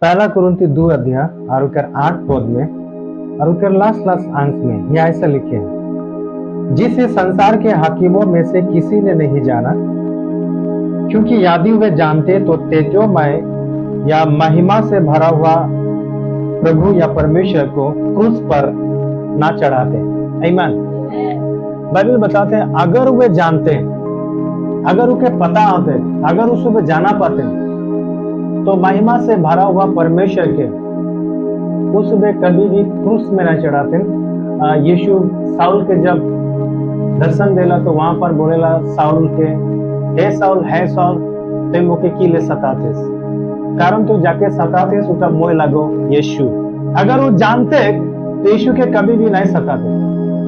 पहला कुरिन्थी 2 अध्याय और उसके 8 पद में और उसके लास्ट अंश में यह ऐसा लिखे हैं, जिसे संसार के हाकिमों में से किसी ने नहीं जाना, क्योंकि यदि वे जानते तो तेजोमय या महिमा से भरा हुआ प्रभु या परमेश्वर को क्रूस पर ना चढ़ाते। आमीन। बाइबल बताते हैं अगर वे जानते, अगर उन्हें पता होते, अगर उसको जाना पाते तो महिमा से भरा हुआ परमेश्वर के उसमें कभी भी क्रूस में न चढ़ाते। यीशु साउल के जब दर्शन देला तो वहां पर बोलेला साउल के, हे साउल ते मोके की ले सताते, कारण तू जाके सताते उसका मोह लगो यीशु। अगर वो जानते तो यीशु के कभी भी नहीं सताते,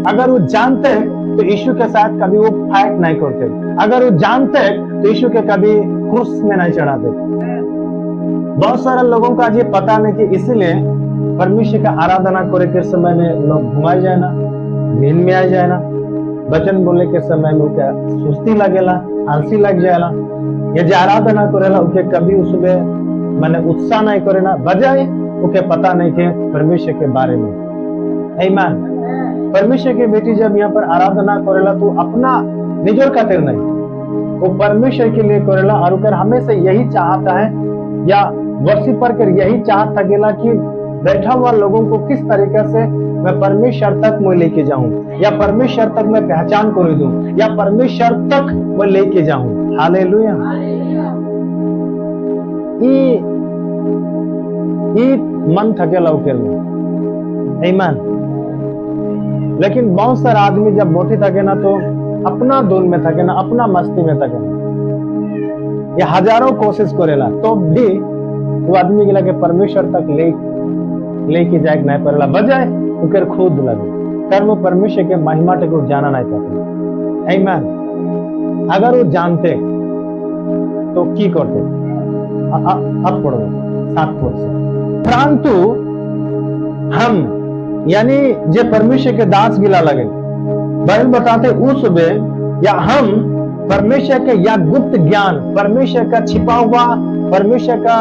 अगर वो जानते तो यीशु के साथ कभी वो फाइट नहीं करते, अगर वो जानते तो यीशु के कभी क्रूस में नहीं चढ़ाते। बहुत सारे लोगों का ये पता नहीं कि इसलिए परमेश्वर का आराधना करे के समय में लोग घुमाए जाए ना, नींद में आ जाए ना, वचन बोले के समय में उनका सुस्ती लगेला, आलसी लग जाएला, ये जो आराधना करेला उनके कभी उसमें मैंने उत्साह नहीं करे ना, बजाय उनके पता नहीं के परमेश्वर के बारे में। आमीन। परमेश्वर के बेटी जब यहाँ पर आराधना करेला तो अपना निजर खातिर नहीं, वो परमेश्वर के लिए करेला और उनका हमेशा यही चाहता है या वर्शिपर कर यही चाहता गेला कि बैठा हुआ लोगों को किस तरीके से मैं परमेश्वर तक मैं लेके जाऊं, या परमेश्वर तक मैं पहचान कर दूं, या परमेश्वर तक मैं लेके जाऊं। हालेलुया। ये मन थकेला उकेल में। आमीन। लेकिन बहुत सारे आदमी जब मोटी थके ना तो अपना धुन में थके ना, अपना मस्ती में थके ना, ये हजारों कोशिश करेला तो भी वो आदमी के परमेश्वर तक लेके जाए नहीं पड़ेला, बजाय उकर खुद लगे, कारण वो परमेश्वर के महिमा को जाना नहीं पाते। आमीन। अगर वो जानते तो की करते, अब पढ़ो 7 पद से, परंतु हम यानी जे परमेश्वर के दास गिला लगे, बाइबल बताते उस में या हम परमेश्वर के या गुप्त ज्ञान, परमेश्वर का छिपा हुआ, परमेश्वर का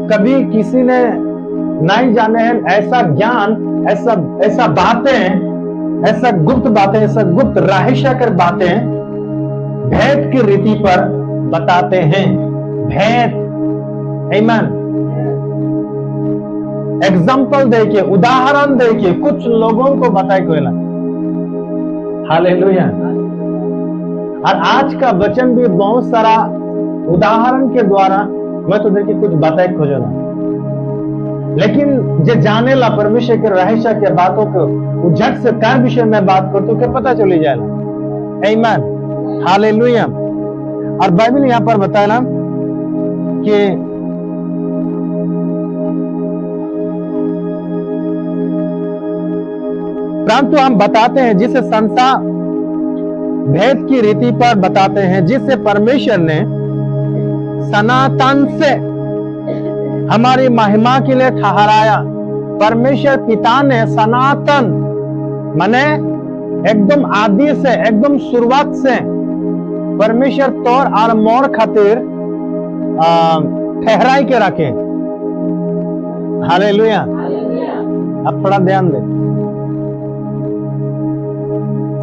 कभी किसी ने नहीं जाने हैं ऐसा ज्ञान, ऐसा बातें, ऐसा गुप्त बातें, ऐसा गुप्त रहस्य कर बातें भेद की रीति पर बताते हैं। भेद। आमीन। एग्जाम्पल देके, उदाहरण देके कुछ लोगों को बताए कोयला। हालेलुया। और आज का वचन भी बहुत सारा उदाहरण के द्वारा मैं तो देखिए कुछ बताए खोजना, लेकिन जो जाने ला परमेश्वर के रहस्य के बातों को वो झट से कर विषय में बात करते तो पता चली जाएगा। आमीन। हालेलुया। और बाइबल यहाँ पर बताया कि परंतु हम बताते हैं जिसे संसार भेद की रीति पर बताते हैं, जिससे परमेश्वर ने सनातन से हमारी महिमा के लिए ठहराया। परमेश्वर पिता ने सनातन माने एकदम आदि से, एकदम शुरुआत से परमेश्वर तौर और मोर खातिर ठहराई के रखे। हालेलुया। अब थोड़ा ध्यान दे,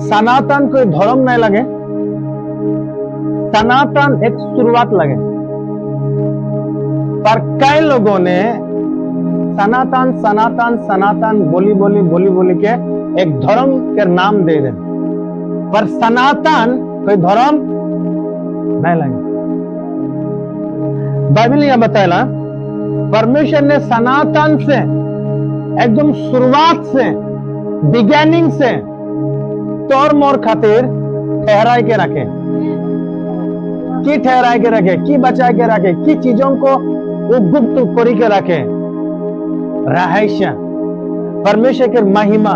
सनातन कोई धर्म नहीं लगे, सनातन एक शुरुआत लगे, पर कई लोगों ने सनातन सनातन सनातन बोली के एक धर्म के नाम दे दे, पर सनातन कोई धर्म नहीं लगे। बाइबल यह बताया परमेश्वर ने सनातन से, एकदम शुरुआत से, बिगिनिंग से तौर मोर खातिर ठहराए के रखे। की ठहराए के रखे, की बचा के रखे, की चीजों को वो गुप्त करी के रखे। रहस्य, परमेश्वर के महिमा,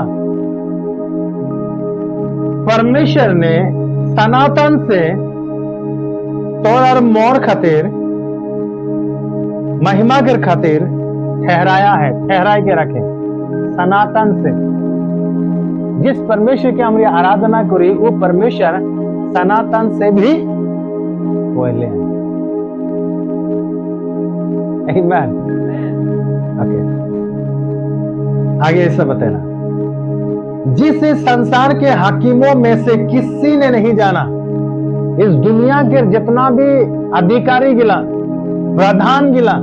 परमेश्वर ने सनातन से तौर और मोर खातिर, महिमा के खातिर ठहराया है, ठहराए के रखे सनातन से। जिस परमेश्वर की हमारी आराधना करी वो परमेश्वर सनातन से भी पहले है। Amen. Okay. आगे ऐसा बताना, जिस इस संसार के हाकिमों में से किसी ने नहीं जाना, इस दुनिया के जितना भी अधिकारी गिला, प्रधान गिला,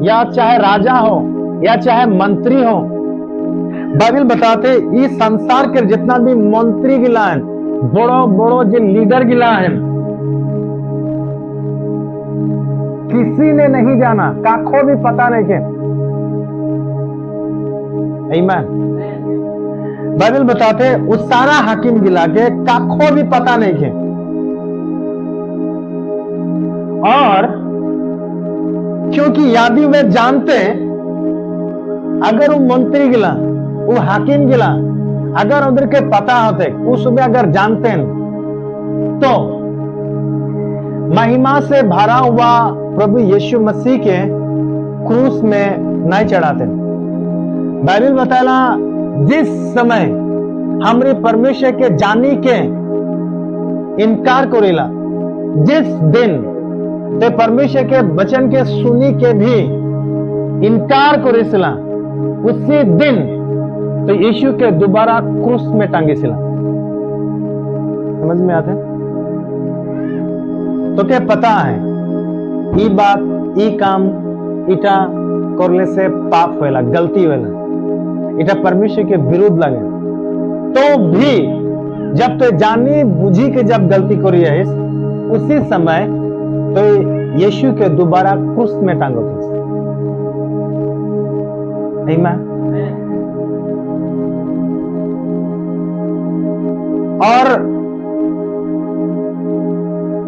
या चाहे राजा हो या चाहे मंत्री हो, बाइबल बताते इस संसार के जितना भी मंत्री गिला है, बड़ो बड़ो जो लीडर गिला है, किसी ने नहीं जाना, काखो भी पता नहीं के। आमीन। बाइबल बताते उस सारा हाकिम गिला के काखो भी पता नहीं के। और क्योंकि यदि वे जानते, अगर वो मंत्री गिला, वो हाकिम गिला, अगर उधर के पता होते, उस समय अगर जानते तो महिमा से भरा हुआ प्रभु यीशु मसीह के क्रूस में नहीं चढ़ाते। बाइबल बताला जिस समय हमरे परमेश्वर के जानी के इनकार करेला, जिस दिन ते परमेश्वर के वचन के सुनी के भी इनकार करेला, उसी दिन तो यीशु के दोबारा क्रूस में टांगे सिला। समझ में आते? तो क्या पता है ई बात, ई काम इटा करने से पाप होला, गलती होला, इटा परमेश्वर के विरुद्ध लगे, तो भी जब तो जानी बुझी के जब गलती करी है, उसी समय तो यीशु के दोबारा क्रूस में टांगो थे। आमीन। और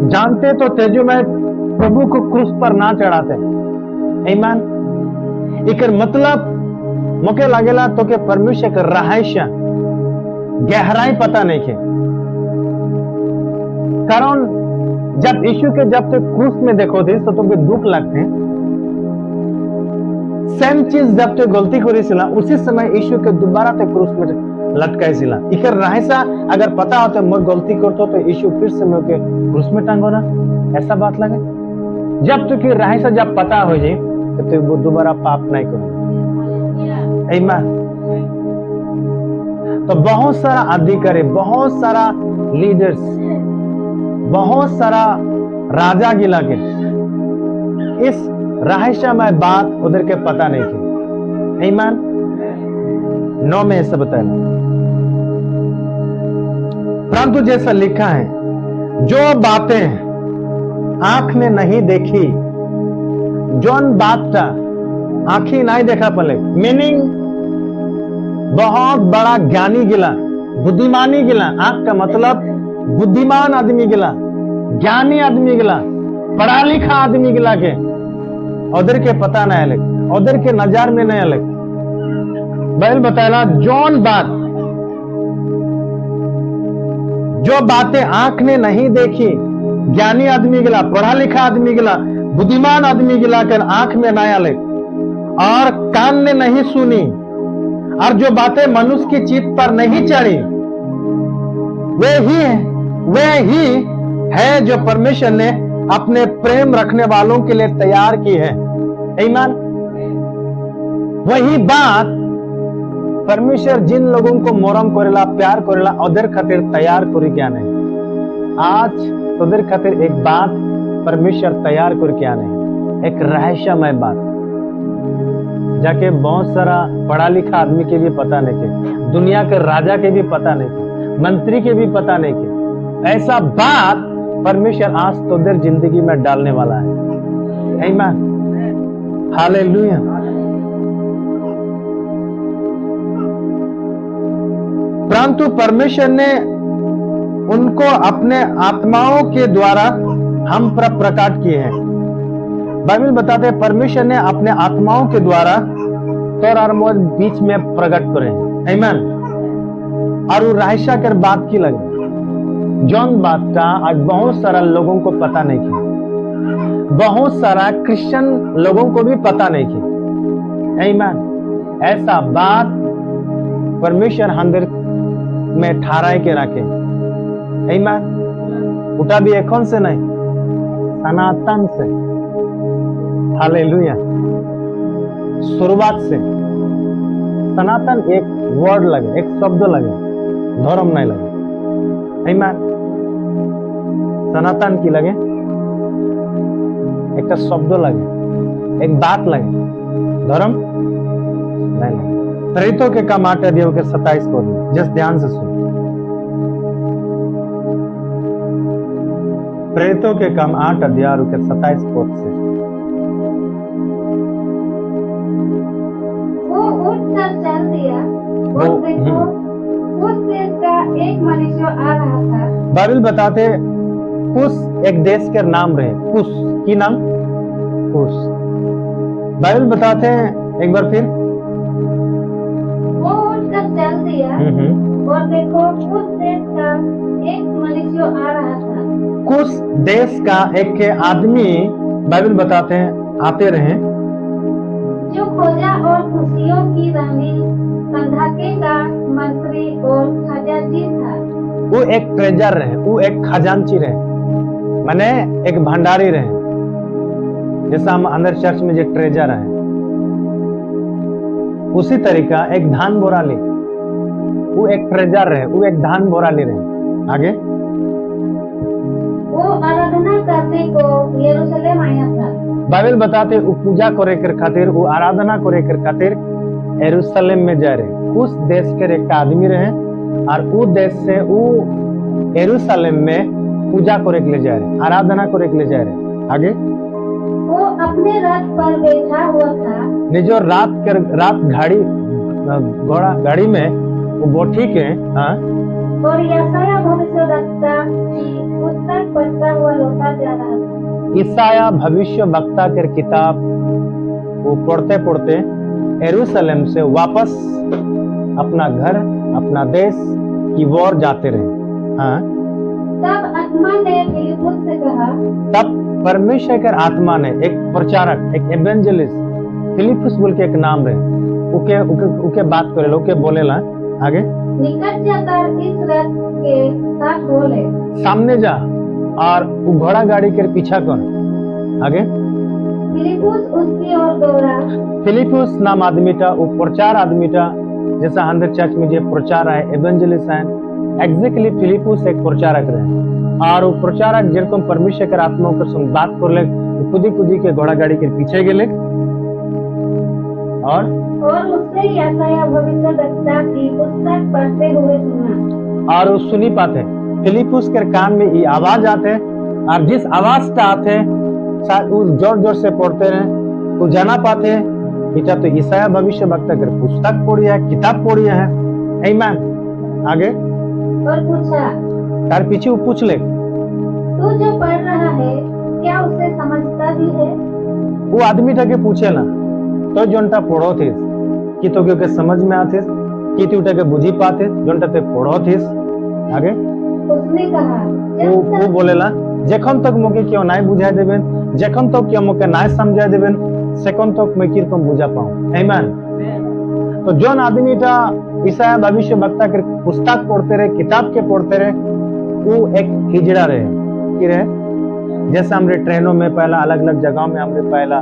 जानते तो तेजो में प्रभु को क्रूस पर ना चढ़ाते। आमीन। इकर मतलब मुके लागेला तो के परमेश्वर के रहस्य गहराई पता नहीं के। कारण जब यीशु के जब तक क्रूस में देखो थे तो तुम्हें दुख लगते, सेम चीज जब तक गलती करी सिला, उसी समय यीशु के दोबारा तक क्रूस में लटकाई सिला। इकर रहस्य अगर पता होता मैं गलती करता तो यीशु फिर से मैं क्रूस में टांगो ना, ऐसा बात लगे। जब तक रहस्य जब पता हो जाए तो वो दोबारा पाप नहीं करो। आमीन। तो बहुत सारा अधिकारी, बहुत सारा लीडर्स, बहुत सारा राजा गिला के इस रहस्यमय बात उधर के पता नहीं थी। आमीन। 9 में ऐसा बताया, परंतु जैसा लिखा है, जो बातें आंख ने नहीं देखी, जोन बात का आंखी नहीं देखा पले, मीनिंग बहुत बड़ा ज्ञानी गिला, बुद्धिमानी गिला, आंख का मतलब बुद्धिमान आदमी गिला, ज्ञानी आदमी गिला, पढ़ा लिखा आदमी गिला के उधर के पता नहीं अलग, उधर के नजर में नहीं अलग। बाइबल बताया जौन बात, जो बातें आंख ने नहीं देखी, ज्ञानी आदमी गिला, पढ़ा लिखा आदमी गिला, बुद्धिमान आदमी गिला कर आंख में नहीं अलग, और कान ने नहीं सुनी, और जो बातें मनुष्य की चित्त पर नहीं चढ़ी, वे ही है जो परमेश्वर ने अपने प्रेम रखने वालों के लिए तैयार की है। आमीन। वही बात परमेश्वर जिन लोगों को मोरम करेला, प्यार करेला, उधर खातिर तैयार करी क्या नहीं। आज उधर खातिर एक बात परमेश्वर तैयार कर क्या नहीं, एक रहस्यमय बात जाके बहुत सारा पढ़ा लिखा आदमी के भी पता नहीं के, दुनिया के राजा के भी पता नहीं के, मंत्री के भी पता नहीं के, ऐसा बात परमेश्वर आज तो उधर जिंदगी में डालने वाला है। आमीन। हालेलुया। परंतु परमेश्वर ने उनको अपने आत्माओं के द्वारा हम पर प्रकट किए हैं। बाइबल बताते हैं परमेश्वर ने अपने आत्माओं के द्वारा तोर और मोर बीच में प्रकट करे। आमीन। और वो रहस्य कर बात की लगे, जौन बात का आज बहुत सारा लोगों को पता नहीं की, बहुत सारा क्रिश्चियन लोगों को भी पता नहीं की। आमीन। ऐसा बात परमेश्वर अंदर में ठहराए के रखे। आमीन। उठा भी एकोन से नहीं, सनातन से। हालेलुया। शुरुआत से सनातन एक वर्ड लगे, एक शब्द लगे, धर्म नहीं लगे। आमीन। सनातन की लगे, एक शब्द लगे, एक बात लगे, धर्म नहीं लगे। प्रेरितों के काम 8 अध्याय के 27 पद में, जिस ध्यान से सुन। प्रेरितों के काम 8 अध्याय के 27 पद से। वो उठकर चल दिया और देखो उस देश का एक मनुष्य आ रहा था। बाइबल बताते कुश एक देश के नाम रहे। कुश की नाम कुश। बाइबल बताते हैं एक बार फिर। वो उठकर चल दिया और देखो उस देश का एक मनुष्य आ रहा था। कुछ देश का एक आदमी बाइबल बताते हैं आते रहे, जो खोजा और खुशियों की रानी संधाके का मंत्री और खजांची था। वो एक ट्रेजर रहे, वो एक खजांची रहे, माने एक भंडारी रहे। जैसा हम अंदर चर्च में जो ट्रेजर है, उसी तरीका एक धान बोराली, वो एक ट्रेजर रहे, वो एक धान बोराली रहे। आगे वो आराधना करने को यरूशलेम आया था। बाइबल बताते वो पूजा करे कर खातिर, वो आराधना करे कर खातिर यरूशलेम में जा रहे। उस देश के एक आदमी रहे और वो देश से वो यरूशलेम में पूजा करे के लिए जा रहे, आराधना करे के लिए जा रहे। आगे वो अपने रथ पर बैठा हुआ था। निजो रात गाड़ी घोड़ा गाड़ी में वो बैठी के और यशायाह भविष्यवक्ता की पुस्तक पढ़ता हुआ लौटा जा रहा था। ईसाया भविष्यवक्ता के किताब वो पढ़ते पढ़ते यरूशलेम से वापस अपना घर, अपना देश की ओर जाते रहे। तब आत्मा ने फिलिपुस से कहा, तब परमेश्वर के आत्मा ने एक प्रचारक, एक एवेंजलिस्ट फिलिपुस बोल के एक नाम रहे, उके बात करे, उके बोलेला। आगे निकट जाकर इस रथ के साथ बोले, सामने जा और वो घोड़ा गाड़ी के पीछा कर। आगे फिलिपुस उसकी ओर दौड़ा। फिलिपुस नाम आदमी था, वो प्रचार आदमी था। जैसा अंदर चर्च में जो प्रचार है, एवेंजलिस्ट है, एग्जैक्टली फिलिपुस एक प्रचारक रहे। और वो प्रचारक जिनको परमेश्वर के आत्मा के संग बात कर ले, खुदी के घोड़ा गाड़ी के पीछे गेले और उससे यशायाह भविष्यवक्ता की पुस्तक पढ़ते हुए सुना। और वो सुनी पाते। फिलिपुस के कान में ये आवाज आते और जिस आवाज का आते जोर जोर से पढ़ते रहे, वो जाना पाते बेटा तो ईसाया भविष्यवक्ता की पुस्तक पढ़ी है, किताब पढ़ी है। आमीन। आगे और पूछा, तार पीछे वो पूछ ले, तू जो पढ़ रहा है क्या उसे समझता भी है? वो आदमी के पूछे ना तो जोनटा पढ़ो थे कि तो क्योंकि समझ में आते कि तू के बुझी पाते जोनटा ते पढ़ो थे। आगे उसने कहा, वो बोलेला जखन तक मोके क्यों नहीं बुझाई देबेन, जखन तक क्यों मोके नहीं समझाई देबेन, सेकंड तक मैं किरकम बुझा पाऊं। आमीन। तो जोन आदमी था ईसाया भविष्यवक्ता के पुस्तक पढ़ते रहे, किताब के पढ़ते रहे, वो एक हिजड़ा रहे कि रहे। जैसे हमरे ट्रेनों में पहला अलग अलग जगहों में हमरे पहला,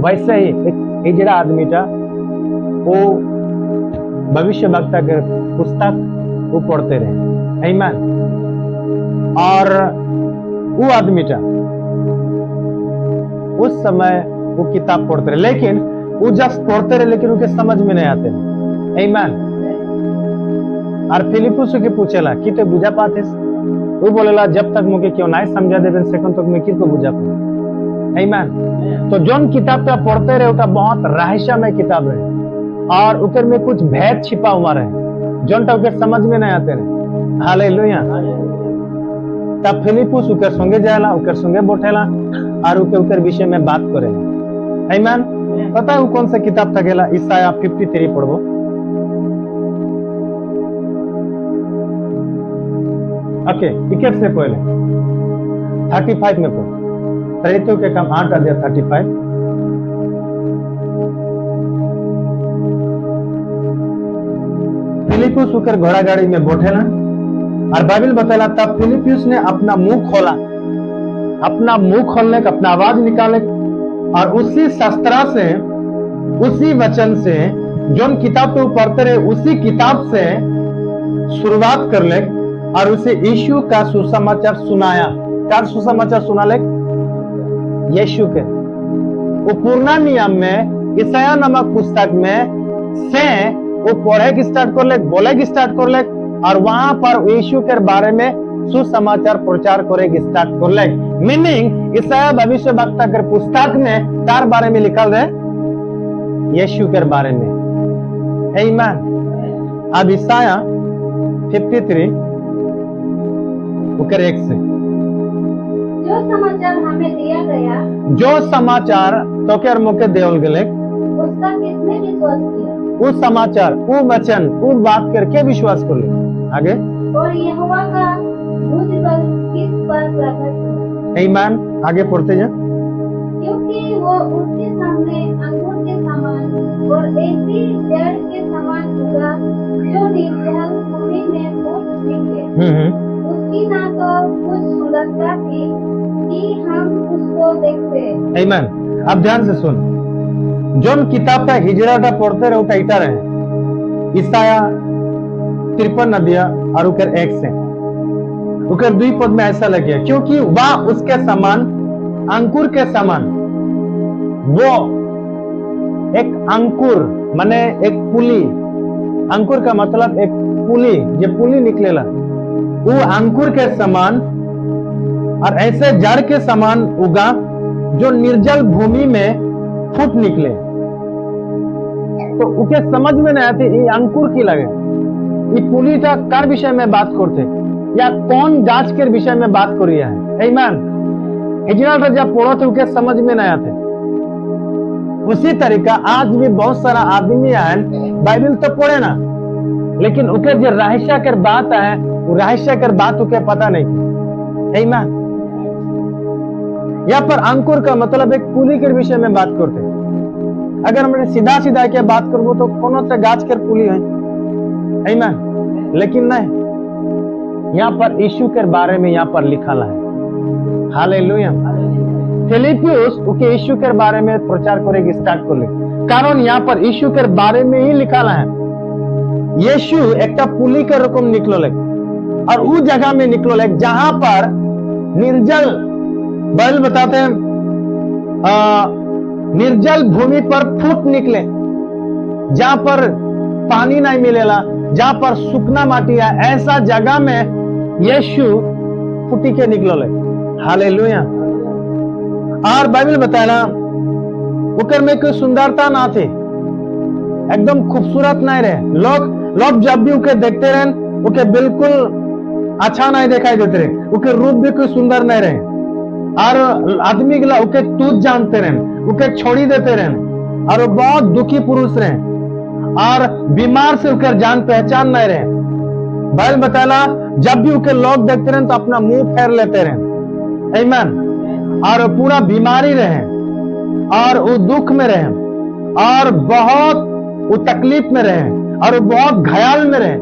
वैसे ही एक हिजड़ा आदमी था, वो भविष्यवक्ता के पुस्तक वो पढ़ते रहे। आमीन। और वो आदमी था उस समय वो किताब पढ़ते रहे, लेकिन वो जब पढ़ते रहे लेकिन उनके समझ में नहीं आते। आमीन। और फिलिपुस के पूछेला कि तो बुझा पाते, वो बोलेला जब तक मुझे क्यों नहीं समझा देबेन सेकंड तक मैं किसको बुझा पाऊं। आमीन। तो जोन किताब का पढ़ते रहे उनका बहुत रहस्यमय किताब रहे और उकर में कुछ भेद छिपा हुआ रहे जोन तक समझ में नहीं आते रहे। हालेलुया। तब फिलिपुस उकर संगे जाएला, उकर संगे बैठेला और उकर विषय में बात करेला। आमीन। पता है वो कौन सा किताब था गेला? ईसाया 53 पढ़बो। ओके, इक्कीस से पहले 35 में पढ़ो। प्रेरितों के काम 8 अध्याय 35। फिलिपुस उकर घोड़ा गाड़ी में बैठेला और बाइबल बताला तब फिलिपुस ने अपना मुंह खोला, अपना मुंह खोलने का, अपना आवाज निकाले और उसी शस्त्रा से उसी वचन से जोन किताब तो पढ़ते रहे उसी किताब से शुरुआत कर ले और उसे यीशु का सुसमाचार सुनाया। क्या सुसमाचार सुना ले? यीशु के वो पुराना नियम में ईसाया नामक पुस्तक में से वो पढ़े की स्टार्ट कर ले, बोले की स्टार्ट कर ले और वहां पर यीशु के बारे में सुसमाचार प्रचार करेगी स्टार्ट कर ले। मीनिंग ईसाया भविष्यवक्ता के पुस्तक में तार बारे में लिखल रहे यीशु के बारे में। आमीन। अब ईसाया 53 उकर 1 से जो समाचार हमें दिया गया, जो समाचार तो के मुके देवल गले उसका किसने विश्वास किया? उस समाचार, वो वचन, वो बात करके विश्वास कर ले। आगे और यहोवा का भुज बल किस पर प्रकट हुआ? आमीन। आगे पढ़ते जा। क्योंकि वो उसके सामने अंगूर के समान और ऐसी जड़ के समान उगा जो निर्जल भूमि में फूट निकले। उसकी ना तो कुछ सुंदरता थी कि हम उसको देखते। आमीन। अब ध्यान से सुन, जोन किताब का हिजराटा पढ़ते रहो टाइटा रहे ईसाया 53 नदिया और उकर 1 से उकर 2 पद में ऐसा लगे क्योंकि वह उसके समान अंकुर के समान, वो एक अंकुर माने एक पुली, अंकुर का मतलब एक पुली, ये पुली निकलेला, वो अंकुर के समान और ऐसे जड़ के समान उगा जो निर्जल भूमि में फूट निकले। तो उके समझ में नहीं आती ये अंकुर की लगे, ये पुली का कार विषय में बात करते या कौन गाछ के विषय में बात कर रहा है। आमीन। हिजरा जब पढ़ो तो उके समझ में नहीं आते। उसी तरीका आज भी बहुत सारा आदमी है बाइबल तो पढ़े ना, लेकिन उके जो रहस्य कर बात है वो रहस्य कर बात उके पता नहीं। आमीन। यहाँ पर अंकुर का मतलब एक पुली के विषय में बात करते। अगर हमने सीधा सीधा क्या बात करबो तो कोनो से गाछ के पुली है। आमीन। लेकिन नहीं, यहाँ पर यीशु के बारे में यहाँ पर लिखा है। हालेलुया। फिलिपियुस उके यीशु के बारे में प्रचार करेगी स्टार्ट कर ले, कारण यहाँ पर यीशु के बारे में ही लिखा है। यीशु एक पुली के रकम निकलो ले और उस जगह में निकलो ले जहां पर निर्जल, बाइबल बताते हैं निर्जल भूमि पर फूट निकले, जहां पर पानी नहीं मिलेला, जहां पर सूखना माटी है, ऐसा जगह में यीशु फूटी के निकलो ले। हालेलुया। और बाइबल बताया उकर में कोई सुंदरता ना थी, एकदम खूबसूरत नहीं रहे। लोग जब भी उके देखते रहे उके बिल्कुल अच्छा नहीं दिखाई देते रहे, उके रूप भी कोई सुंदर नहीं रहे और आदमी के उके तूत जानते रहे, उके छोड़ी देते रहे और वो बहुत दुखी पुरुष रहे और बीमार से उके जान पहचान नहीं रहे। बाइबल बताला जब भी उके लोग देखते रहे तो अपना मुंह फेर लेते रहे। आमीन। और पूरा बीमारी रहे और वो दुख में रहे और बहुत वो तकलीफ में रहे और वो बहुत घायल में रहे।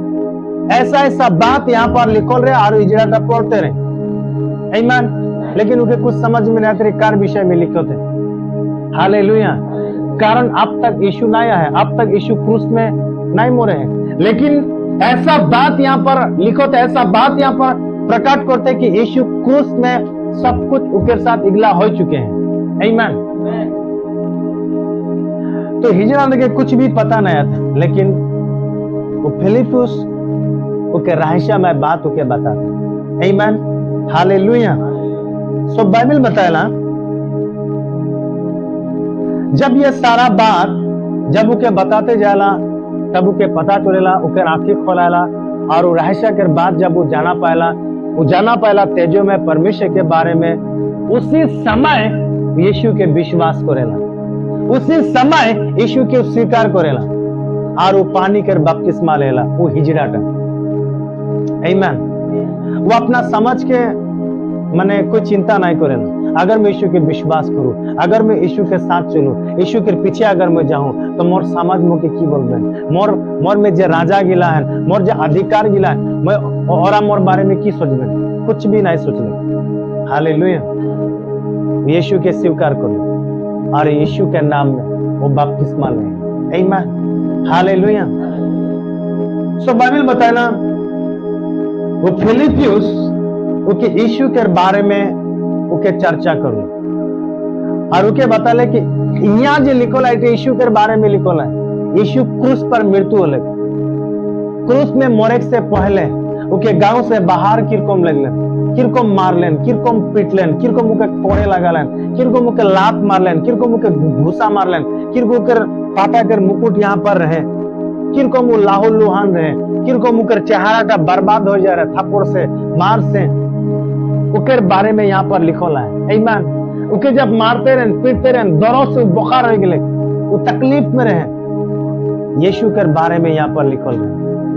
ऐसा बात यहाँ पर लिखल रहे और इजरा पढ़ते रहे। आमीन। लेकिन उनके कुछ समझ में नहीं आते कार विषय में लिखे थे। हालेलुया। कारण अब तक यीशु नहीं आया, अब तक यीशु क्रूस में नहीं मोरे हैं, लेकिन ऐसा बात यहाँ पर लिखो थे, ऐसा बात यहाँ पर प्रकट करते कि यीशु क्रूस में सब कुछ उनके साथ इगला हो चुके हैं। आमीन। तो हिजरा के कुछ भी पता नहीं था, लेकिन वो फिलिपियुस उनके रहस्य में बात उनके बताते। आमीन। हालेलुया। सो बाइबल बताएला जब ये सारा बात जब उके बताते जाला तब उके पता चलेला, उके आंखें खोलाला और वो रहस्य के बाद जब वो जाना पाएला तेजो में परमेश्वर के बारे में, उसी समय यीशु के विश्वास करेला, उसी समय यीशु के स्वीकार करेला और वो पानी के बपतिस्मा लेला। वो हिजरा का। आमीन। वो अपना समझ के मने कोई चिंता नहीं करेला, अगर मैं यीशु के विश्वास करूं, अगर मैं यीशु के साथ चलूं, यीशु के पीछे अगर मैं जाऊं तो मोर समाज मोके की बोलबे, मोर में जे राजा गिला है, मोर जे अधिकार गिला है, मैं और मोर बारे में की सोचबे, कुछ भी नहीं सोचले। हालेलुया। यीशु के स्वीकार करो और यीशु के नाम में वो बपतिस्मा ले। आमीन, हालेलुया। सो बाइबल बताना वो फिलिपियस ओके यीशु के बारे में ओके चर्चा करो और ओके बता ले कि यहाँ जो लिखो है यीशु के बारे में लिखो है। यीशु क्रूस पर मृत्यु होले, क्रूस में मरे से पहले ओके गांव से बाहर किरकोम लगले, किरकोम मारलेन, किरकोम पीटलेन, किरकोम ओके कोड़े लगालेन, किरकोम ओके लात मारलेन, किरकोम ओके घुसा मारलेन, किरकोम ओके पाटा कर मुकुट यहाँ पर रहे, किरकोम लाहुल लुहान रहे, किरकोम ओकर चेहरा का बर्बाद हो जा रहा थप्पड़ से मार से ओकर बारे में यहाँ पर लिखल है। आमीन। ओके जब मारते रहे पीटते रहे दर्द से बुखार हो गए, वो तकलीफ में रहे, यीशु के बारे में यहाँ पर लिखल है।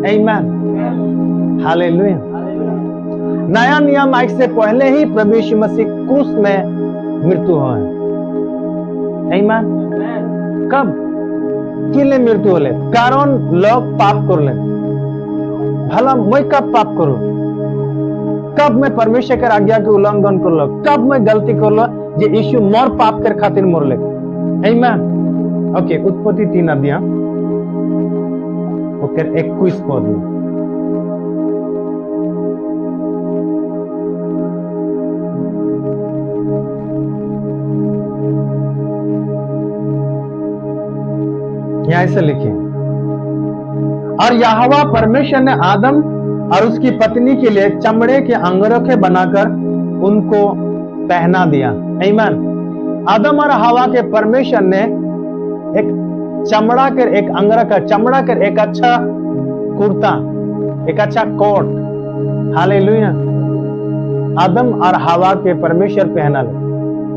आमीन, हालेलुया। नया नियम आज से पहले ही प्रभु यीशु मसीह क्रूस में मृत्यु हुआ है। आमीन। कब किले मृत्यु होले? कारण लोग पाप कर ले। भला मैं कब पाप करूं? कब मैं परमेश्वर के आज्ञा के उल्लंघन कर लो? कब मैं गलती कर लो जे यीशु मोर पाप कर खातिर मर ले? आमीन। ओके, उत्पत्ति 3 अध्याय ओके 21 पद में यहाँ ऐसे लिखे, और यहोवा परमेश्वर ने आदम और उसकी पत्नी के लिए चमड़े के अंगरखे बनाकर उनको पहना दिया। आमीन। आदम और हवा के परमेश्वर ने एक चमड़ा कर एक अंगरखा, चमड़ा कर एक अच्छा कुर्ता, एक अच्छा कोट, हालेलुया, आदम और हवा के परमेश्वर पहना ले।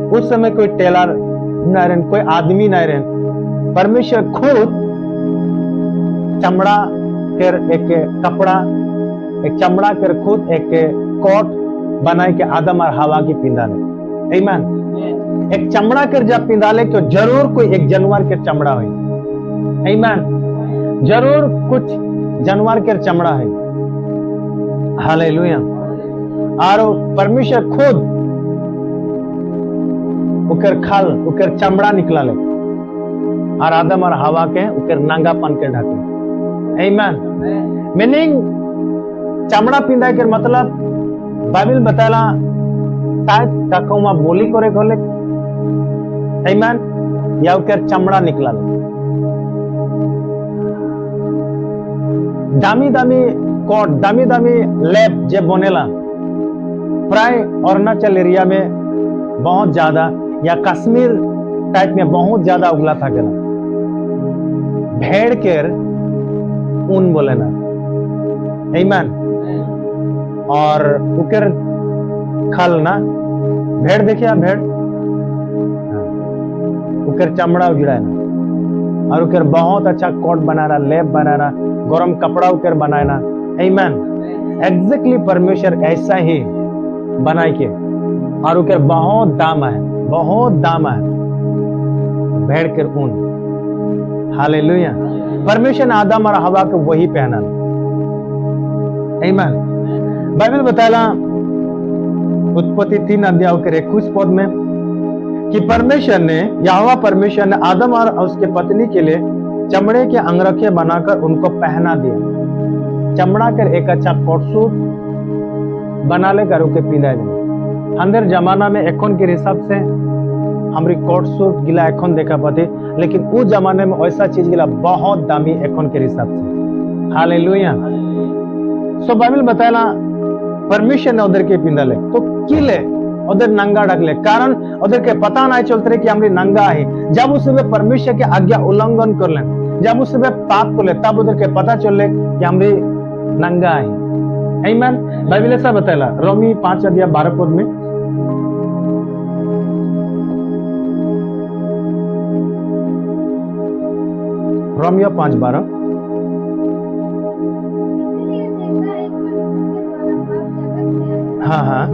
उस समय कोई टेलर न रहे, कोई आदमी न रहे, परमेश्वर खुद चमड़ा कर एक कपड़ा, एक चमड़ा कर खुद एक कोट बना के आदम और हवा की पिंधा ले। आमीन। एक चमड़ा कर जब पिंधा ले तो जरूर कोई एक जानवर के चमड़ा है। आमीन। जरूर कुछ जानवर के चमड़ा है। हालेलुया। और परमेश्वर खुद उकर खाल उकर चमड़ा निकला ले और आदम और हवा के उकर नंगापन के ढके। आमीन। मीनिंग चमड़ा पिंधा के मतलब बाइबल बताला शायद काकौमा बोली करे खोले। आमीन। या उकर चमड़ा निकला ले। दामी दामी कोट, दामी दामी लैब जे बनेला प्राय अरुणाचल एरिया में बहुत ज्यादा या कश्मीर टाइप में बहुत ज्यादा उगला था गेला। भेड़ के ऊन बोले ना। आमीन। और उकर खल ना, भेड़ देखिए आप, भेड़ उकर चमड़ा उजड़ा है ना, और उकर बहुत अच्छा कोट बना रहा, लेप बना रहा, गरम कपड़ा उकर बनाए ना। आमीन। एग्जैक्टली परमेश्वर ऐसा ही बनाए के, और उकर बहुत दाम है, बहुत दाम है भेड़ के ऊन। हालेलुया। परमेश्वर ने आदम और हवा को वही पहना। आमीन। बाइबल बताला उत्पत्ति 3 अध्याय के 21 पद में कि परमेश्वर ने, यहोवा परमेश्वर ने आदम और उसके पत्नी के लिए चमड़े के अंगरखे बनाकर उनको पहना दिया। चमड़ा कर एक अच्छा कोट सूट बना लेकर उके पहना दिया। अंदर जमाना में एखन के हिसाब से हमारी कोट सूट गिला एखन देखा पाते, लेकिन उस जमाने में ऐसा चीज गिला बहुत दामी एखन के हिसाब से। हालेलुया। सो बाइबल बताला परमेश्वर ने उधर के पिंदा ले तो किले उधर नंगा ढकले, कारण उधर के पता नहीं चलते रहे कि हमारी नंगा है। जब उस समय परमेश्वर के आज्ञा उल्लंघन कर ले, जब उस समय पाप कर ले, तब उधर के पता चल ले कि हमारी नंगा है। आमीन। बाइबल ऐसा बताला रोमी 5 अध्याय 12 पद में, रोमियो 5:12, हाँ हाँ,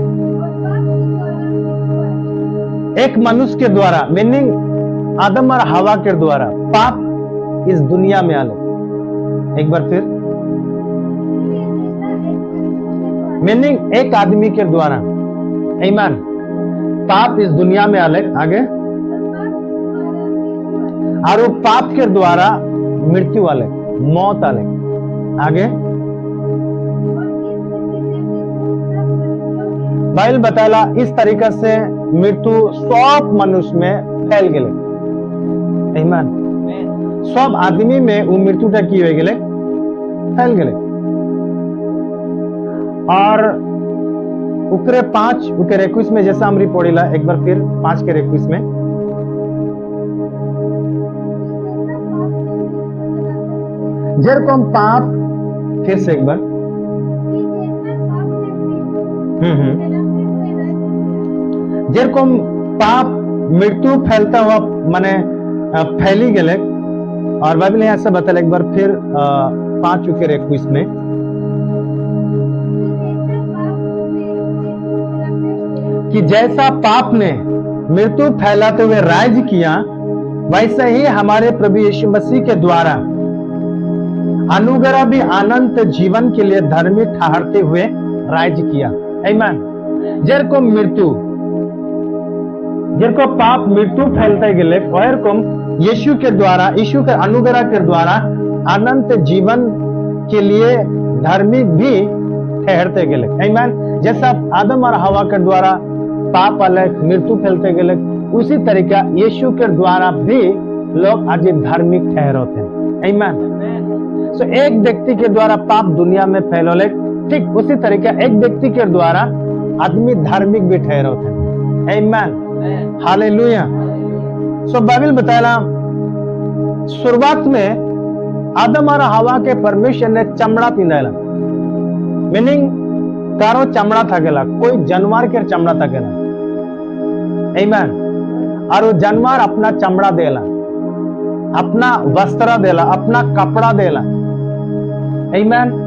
एक मनुष्य के द्वारा, मीनिंग आदम और हवा के द्वारा पाप इस दुनिया में आले। एक बार फिर, मीनिंग एक आदमी के द्वारा। आमीन। पाप इस दुनिया में आले। आगे, और वो पाप के द्वारा मृत्यु वाले, मौत वाले। आगे बाइबल बताला इस तरीका से मृत्यु सब मनुष्य में फैल गए। आमीन। सब आदमी में वो मृत्युटा की हो गए, फैल गए। और उकरे 5 उकरे 21 में जैसा हमरी पढ़िला एक बार फिर 5 के 21 में जेरकम पाप, फिर से एक बार जेरकम पाप मृत्यु फैलता हुआ माने फैली गए। और बाइबल यहाँ से बता एक बार फिर 5 उकरे 21 में कि जैसा पाप ने मृत्यु फैलाते हुए राज्य किया, वैसे ही हमारे प्रभु यीशु मसीह के द्वारा अनुग्रह भी अनंत जीवन के लिए धर्मी ठहरते हुए राज्य किया। आमीन। जेरको पाप मृत्यु फैलते गए, वैरकम यीशु के द्वारा, यीशु के अनुग्रह के द्वारा अनंत जीवन के लिए धर्मी भी ठहरते गए। आमीन। जैसा आदम और हवा के द्वारा पाप अलग मृत्यु फैलते गए, उसी तरीका यीशु के द्वारा भी लोग आज धार्मिक ठहरते हैं। आमीन। सो एक व्यक्ति के द्वारा पाप दुनिया में फैलोले, ठीक उसी तरीके एक व्यक्ति के द्वारा आदमी धार्मिक भी ठहरते हैं। आमीन। हालेलुया। सो बाइबल बताया शुरुआत में आदम और हवा के परमेश्वर ने चमड़ा पिंधाला, मीनिंग तारो चमड़ा था गेला, कोई जानवर के चमड़ा था गेला। आमीन। और वो जानवर अपना चमड़ा देला, अपना वस्त्र देला, अपना कपड़ा देला। आमीन।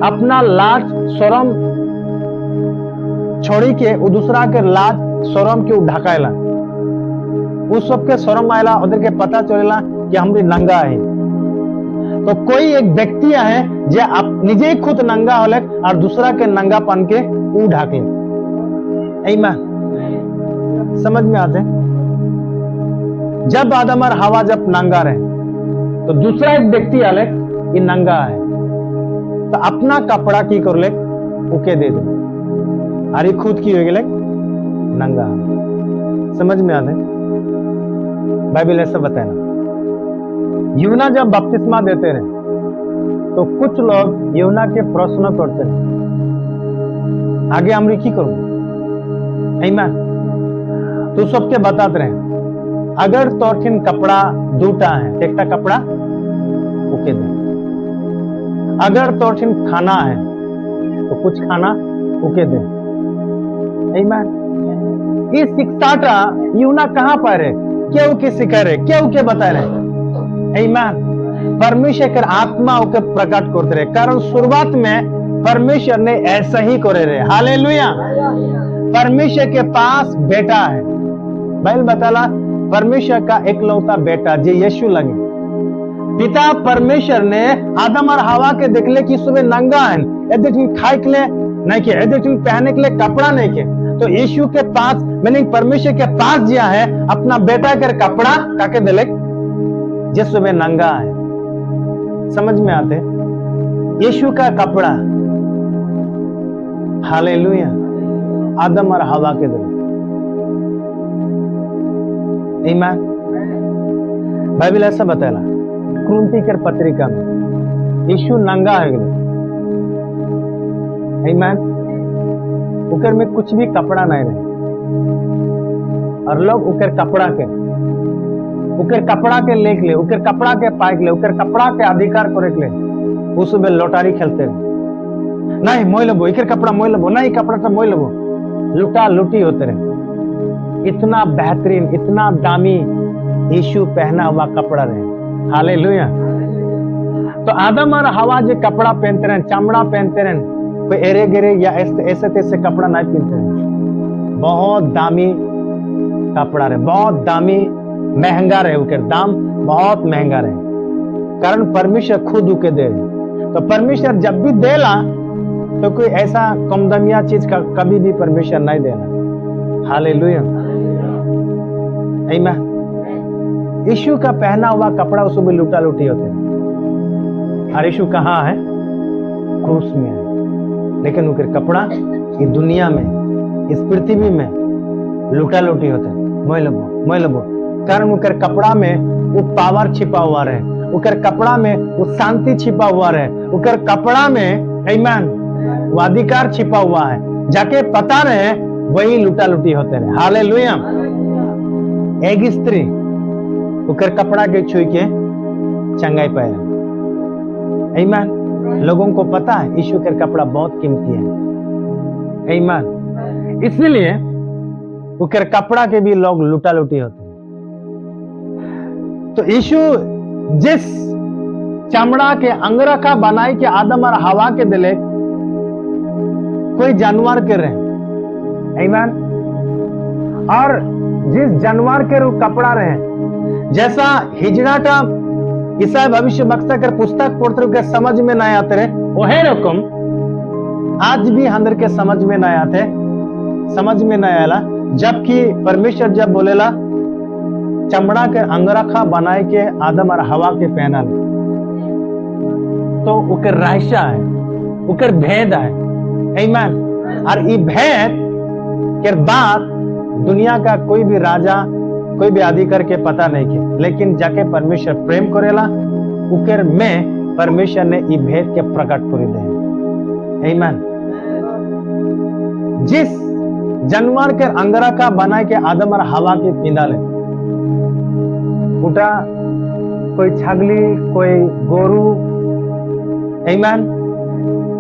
अपना लाज शरम छोड़ी के वो दूसरा के लाज शरम के ढकायला, उस सबके शरम आयला, उधर के पता चलेला कि हम भी नंगा है। तो कोई एक व्यक्ति है जे आप निजे खुद नंगा होले और दूसरा के नंगापन के ऊ ढाके। आमीन। समझ में आते? जब आदम और हवा जब नंगा रहे तो दूसरा एक व्यक्ति आले ये नंगा है, तो अपना कपड़ा की कर ले उके दे दे, अरे खुद की हो गए नंगा। समझ में आते? बाइबल ऐसा बताया। यूना जब बपतिस्मा देते रहे तो कुछ लोग यूना के प्रश्न करते रहे, आगे हमरी की करूं? आमीन। तो सबके बताते रहे अगर तोरठिन कपड़ा दूटा है, एक कपड़ा उके दे, अगर तोरठिन खाना है तो कुछ खाना उके दे। आमीन। इस शिक्षाटा यूना कहां पर है, क्यों के सिखा रहे, क्यों के बता रहे? आमीन। परमेश्वर के आत्मा के प्रकट करते रहे, कारण शुरुआत में परमेश्वर ने ऐसा ही करे रहे। हालेलुया। परमेश्वर के पास बेटा है, बाइबल बताला परमेश्वर का एकलौता बेटा जे यीशु लगे। पिता परमेश्वर ने आदम और हवा के देखले कि सुबह नंगा है, यदि खाए के लिए नहीं के, यदि पहने के लिए कपड़ा नहीं के, तो यीशु के पास मैंने परमेश्वर के पास जिया है अपना बेटा कर कपड़ा काके दिले जे सुबह नंगा है। समझ में आते? यीशु का कपड़ा, हालेलुया, आदम और हवा के दिले। आमीन। बाइबल ऐसा बताया कुरिन्थी के पत्रिका में यीशु नंगा है गए। आमीन। उकर में कुछ भी कपड़ा नहीं रहे, और लोग उकर कपड़ा के लेख ले, उकर कपड़ा के पाइक ले, उकर कपड़ा के अधिकार करे ले, उस में लोटारी खेलते रहे। नहीं मोय लेबो, इकर कपड़ा मोय लेबो, नहीं कपड़ा तो मोय लेबो, लुटा लुटी होते रहे। इतना बेहतरीन, इतना दामी यीशु पहना हुआ कपड़ा रहे। हालेलुया। तो आदम और हवा जो कपड़ा पहनते रहे, चमड़ा पहनते रहे, कोई एरे गिरे या ऐसे तैसे कपड़ा नहीं पहनते रहे। बहुत दामी कपड़ा रहे, बहुत दामी, महंगा रहे, उनके दाम बहुत महंगा रहे, कारण परमेश्वर खुद उके दे रहे। तो परमेश्वर जब भी देला तो कोई ऐसा कम दमिया चीज का कभी भी परमेश्वर नहीं देना। हालेलुया। आमीन। यीशु का पहना हुआ कपड़ा उसको भी लूटा लूटी होते हैं। और यीशु कहाँ है? क्रूस में है। लेकिन उनके कपड़ा इस दुनिया में, इस पृथ्वी में लूटा लूटी होते हैं। मैं लबो कारण उनके कपड़ा में वो पावर छिपा हुआ रहे, उनके कपड़ा में वो शांति छिपा हुआ रहे, उनके कपड़ा में आमीन वो अधिकार छिपा हुआ है। जाके पता रहे वही लूटा लूटी होते रहे। हालेलुया। एक स्त्री उनके कपड़ा के छुई के चंगाई पाए। आमीन। लोगों को पता है यीशु का कपड़ा बहुत कीमती है। आमीन। इसलिए उनके कपड़ा के भी लोग लूटा लूटी होते हैं। तो यीशु जिस चमड़ा के अंगरखा बनाई के आदम और हवा के दिले कोई जानवर के रहे। आमीन। और जिस जानवर के रू कपड़ा रहे, जैसा हिजड़ाटा ईसाई भविष्य वक्ता कर पुस्तक पढ़ते के समझ में नहीं आते रहे, वही रकम आज भी अंदर के समझ में नहीं आते, समझ में नहीं आला। जबकि परमेश्वर जब बोलेला चमड़ा के अंगरखा बनाए के आदम और हवा के पहना ले, तो उकर रहस्य है, उकर भेद है। आमीन। और ये भेद के बात दुनिया का कोई भी राजा, कोई भी अधिकार के पता नहीं के, लेकिन जाके परमेश्वर प्रेम करेला उकर में परमेश्वर ने ये भेद के प्रकट कर दे। आमीन। जिस जानवर के अंगरखा बनाए के आदम और हवा के पिंदा ले, उटा कोई छगली, कोई गोरू, आमीन,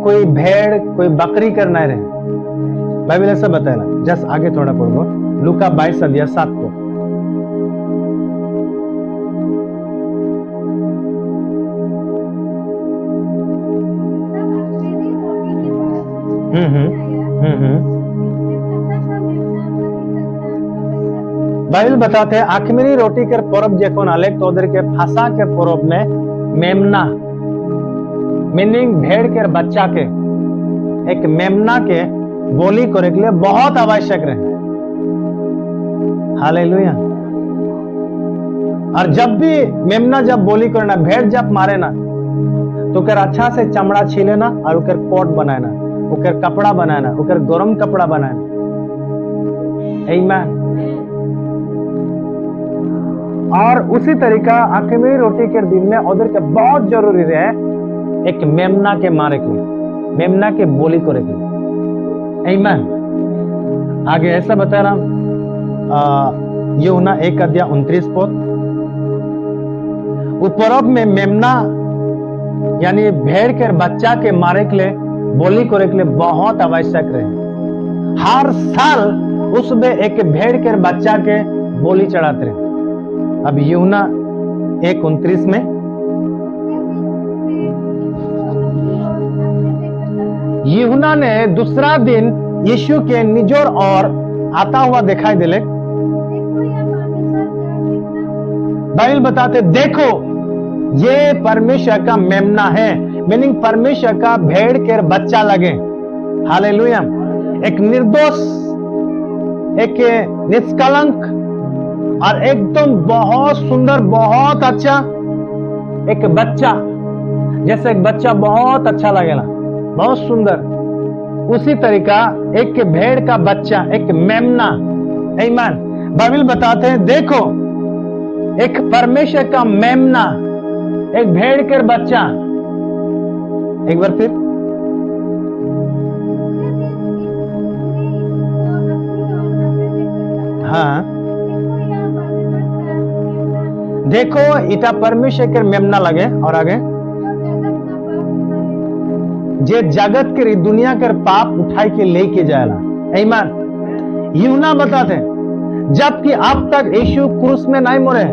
कोई भेड़, कोई बकरी कर नहीं रहे। बाइबल ऐसा बताया। जस्ट आगे थोड़ा पढ़ो, लूका 22 अध्याय 7 को। बाइबल बताते हैं आखिरी रोटी के पर्व जखन आले तो उधर के फसा के पर्व में मेमना मीनिंग भेड़ के बच्चा के एक मेमना के बोली करे के लिए बहुत आवश्यक रहे। हालेलुया। और जब भी मेमना जब बोली करना, भेड़ जब मारे ना, तो कर अच्छा से चमड़ा छीले ना और उकर कोट बनाए ना, उकर कपड़ा बनाए ना, उकर गरम कपड़ा बनाए ना। आमीन। और उसी तरीका आखिरी रोटी के दिन में उधर के बहुत जरूरी रहे एक मेमना के मारे के, मेमना के बोली करे के। आमीन। आगे ऐसा बता रहा यूहन्ना 1 अध्याय 29 पद। पर्व में मेमना यानी भेड़ के बच्चा के मारे के लिए, बोली करे के लिए बहुत आवश्यक रहे। हर साल उसमें एक भेड़ के बच्चा के बोली चढ़ाते रहे। अब यूहन्ना 1:29 में यूहन्ना ने दूसरा दिन यीशु के निजोर और आता हुआ दिखाई दिले। बाइबल बताते देखो ये परमेश्वर का मेमना है, मीनिंग परमेश्वर का भेड़ के बच्चा लगे। हालेलुया। एक निर्दोष, एक निष्कलंक और एकदम बहुत सुंदर, बहुत अच्छा एक बच्चा, जैसे एक बच्चा बहुत अच्छा लगेगा, बहुत सुंदर, उसी तरीका एक भेड़ का बच्चा, एक मेमना। आमीन। बाइबल बताते हैं देखो एक परमेश्वर का मेमना, एक भेड़ के बच्चा। एक बार फिर हाँ, देखो इटा परमेश्वर के मेमना लगे। और आगे जे जगत के दुनिया के पाप उठाई के लेके जाएला। आमीन। यूहन्ना बताते जबकि अब तक यीशु क्रूस में नहीं मरे,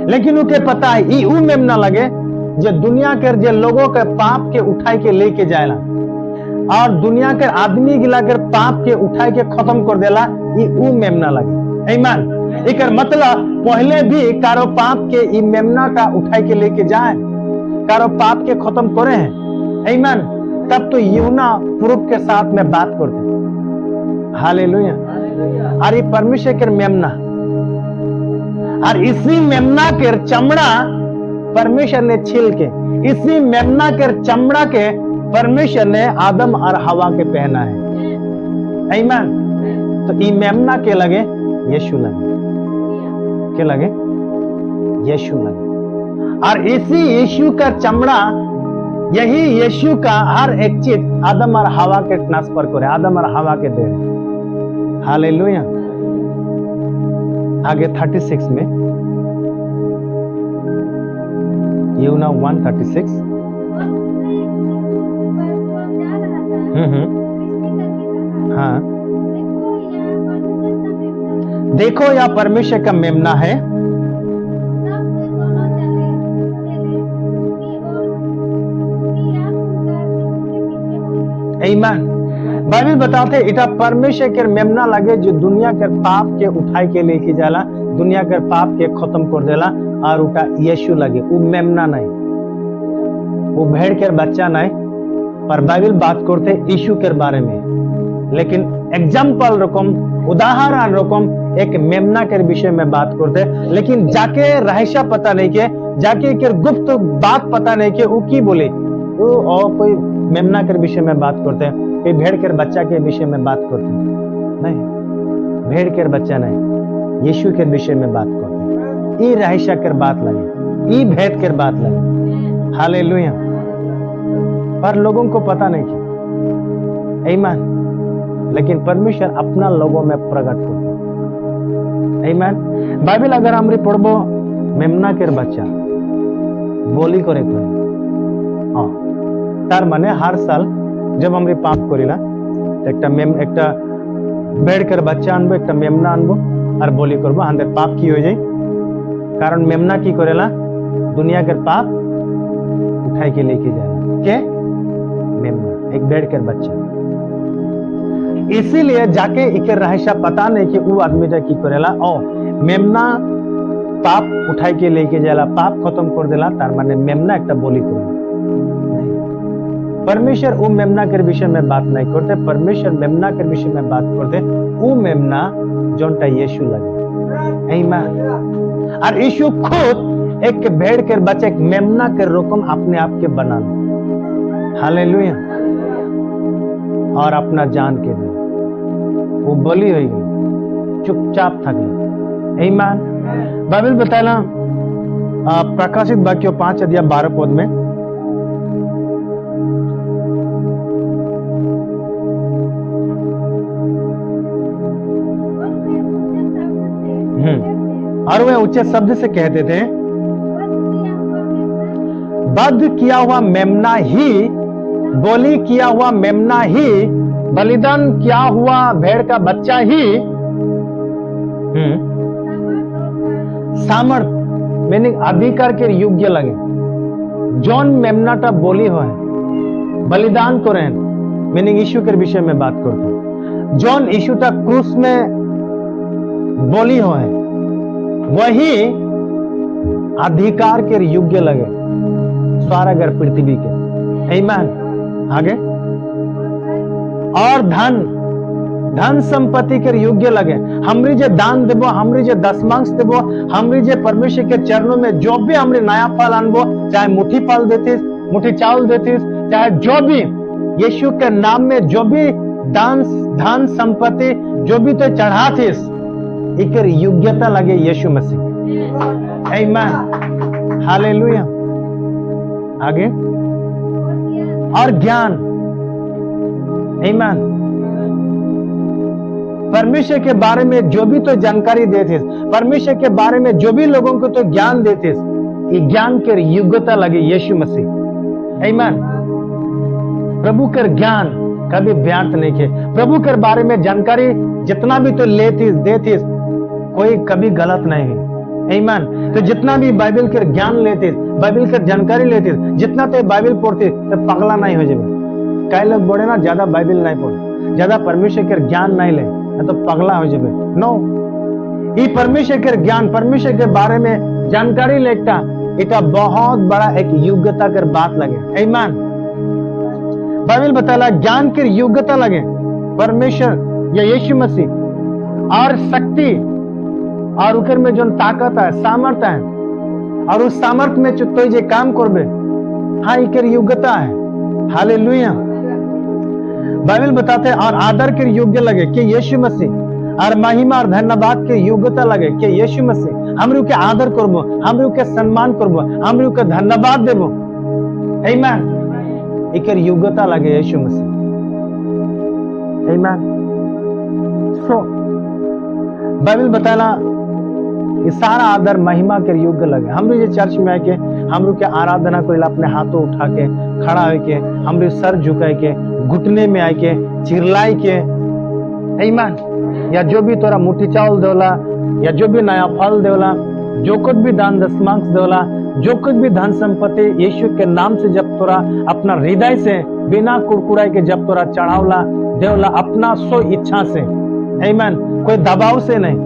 लेकिन उनके पता है यू मेमना लगे जो दुनिया के जे लोगों के पाप के उठाई के लेके जाएला और दुनिया के आदमी गिला कर पाप के उठाई के खत्म कर देला, यू मेमना लगे। आमीन। एक मतलब पहले भी कारो पाप के ई मेमना का उठाई के लेके जाए, कारो पाप के खत्म करे हैं। आमीन। तब तो यूहन्ना प्रूफ के साथ में बात करते। हालेलुया। और ये परमेश्वर के मेमना और इसी मेमना के चमड़ा परमेश्वर ने छील के, इसी मेमना के चमड़ा के परमेश्वर ने आदम और हवा के पहना है। आमीन। तो ई मेमना के लगे, यीशु लगे, के लगे, यीशु लगे। और इसी यीशु का चमड़ा, यही यीशु का हर एक चीज आदम और हवा के ट्रांसफर करे, आदम और हवा के दे रहे। हालेलुया। आगे 36 में, यूना 1:36। हाँ, देखो यह परमेश्वर का मेमना है। आमीन। बाइबल बताते इटा परमेश्वर के मेमना लगे जो दुनिया के पाप के उठाई के लेके जाला, दुनिया के पाप के खत्म कर देला। और उटा यीशु लगे, वो मेमना नहीं, वो भेड़ के बच्चा नहीं। पर बाइबल बात करते यीशु के बारे में, लेकिन एग्जाम्पल रकम, उदाहरण रकम एक मेमना के विषय में बात करते। लेकिन जाके रहस्य पता नहीं के, जाके के गुप्त बात पता नहीं के, वो की बोले, वो और कोई मेमना के विषय में बात करते हैं, कोई भेड़ के बच्चा के विषय में बात करते हैं। नहीं, भेड़ के बच्चा नहीं, यीशु के विषय में बात करते हैं। ये रहस्य के बात लगे, ये भेद के बात लगे। हालेलुया। पर लोगों को पता नहीं कि आमीन। लेकिन परमेश्वर अपना लोगों में प्रकट करते हैं। आमीन। बाइबल अगर हमरे पढ़बो, मेमना के बच्चा बोली करे कोई, हाँ, तार माने हर साल जब हमरे पाप करिला एकटा भेड़ के बच्चा आनबो, एकटा मेमना आनबो और बोली करबो, हमरे पाप की हो जाए। कारण मेमना की करेला, दुनिया के पाप उठाई के लेके जाएगा। के मेमना एक भेड़ के बच्चा। इसीलिए जाके इके रहस्य पता नहीं कि वो आदमी जा की करेला, ओ मेमना पाप उठाई के लेके जाएला, पाप खत्म कर देला, तार माने मेमना एकटा बोली करेला। परमेश्वर वो मेमना के विषय में बात नहीं करते, परमेश्वर मेमना के विषय में बात करते, वो मेमना जोनटा यीशु लगे। आमीन। और यीशु खुद एक भेड़ के बच्चे, एक मेमना के रकम अपने आप के बना लो। हालेलुया। और अपना जान के लिए वो बलि हो गई, चुपचाप थक गई। आमीन। बाइबल बताला प्रकाशित वाक्य 5:12 में, और वे ऊंचे शब्द से कहते थे, वध किया हुआ मेमना ही, बोली किया हुआ मेमना ही, बलिदान किया हुआ भेड़ का बच्चा ही सामर्थ मीनिंग अधिकार के योग्य लगे। जॉन मेमनाटा बोली हो है, बलिदान करें मीनिंग यीशु के विषय में बात करते। जॉन यीशुटा क्रूस में बोली हो है, वही अधिकार के योग्य लगे स्वर्ग और पृथ्वी के। आमीन। आगे, और धन संपत्ति के योग्य लगे। हमरी जे दान देबो, हमरी जे दशमांश देबो, हमरी जे परमेश्वर के चरणों में जो भी हमरे नया फल आनबो, चाहे मुट्ठी फल देतीस, मुट्ठी चावल देतीस, चाहे जो भी यीशु के नाम में जो भी धन संपत्ति जो भी तो चढ़ातीस, इकर योग्यता लगे यीशु मसीह। आमीन। हालेलुया। आगे, और ज्ञान। आमीन। परमेश्वर के बारे में जो भी तो जानकारी देते, परमेश्वर के बारे में जो भी लोगों को तो ज्ञान देते, ये ज्ञान के योग्यता लगे यीशु मसीह। आमीन। प्रभु के ज्ञान कभी व्यर्थ नहीं किए। प्रभु के बारे में जानकारी जितना भी तो लेती देती, कोई कभी गलत नहीं है। आमीन। तो जितना भी बाइबल के ज्ञान लेते, बाइबल के जानकारी लेते, जितना तो बाइबल पढ़ते, तो पगला नहीं हो जाए। कई लोग बोले ना, ज्यादा बाइबल नहीं पढ़े, ज्यादा परमेश्वर के ज्ञान नहीं ले, तो पगला हो जाए। नो, ये परमेश्वर के ज्ञान, परमेश्वर के बारे में जानकारी लेता, इतना बहुत बड़ा एक योग्यता कर बात लगे। आमीन। बाइबल बताला ज्ञान की योग्यता लगे परमेश्वर या यीशु मसीह, और शक्ति और उकर में जो ताकत है, सामर्थ है, और उस सामर्थ में तो जे काम करबे, हाँ इकर योग्यता है। हालेलुया। बाइबल बताते हैं और आदर के योग्य लगे कि यीशु मसीह, और महिमा और धन्यवाद के योग्यता लगे कि यीशु मसीह हमरू के आदर करबो, हमरू के सम्मान करबो, हमरू के धन्यवाद देबो। आमीन। इकर योग्यता लगे यीशु मसीह। आमीन। सो बाइबल बताला ये सारा आदर महिमा के योग्य लगे। हमरू ये चर्च में आके हमरू के आराधना करेला, अपने हाथों उठा के खड़ा होके, हमरू सर झुकाए के, घुटने में आके चिल्लाए के, आमीन। या जो भी तोरा मुट्ठी चावल देवला, या जो भी नया फल देवला, जो कुछ भी दान दशमांश देवला, जो कुछ भी धन संपत्ति यीशु के नाम से जब तोरा अपना हृदय से बिना कुड़कुड़ाई के जब तोरा चढ़ावला देवला, अपना सो इच्छा से, आमीन, कोई दबाव से नहीं,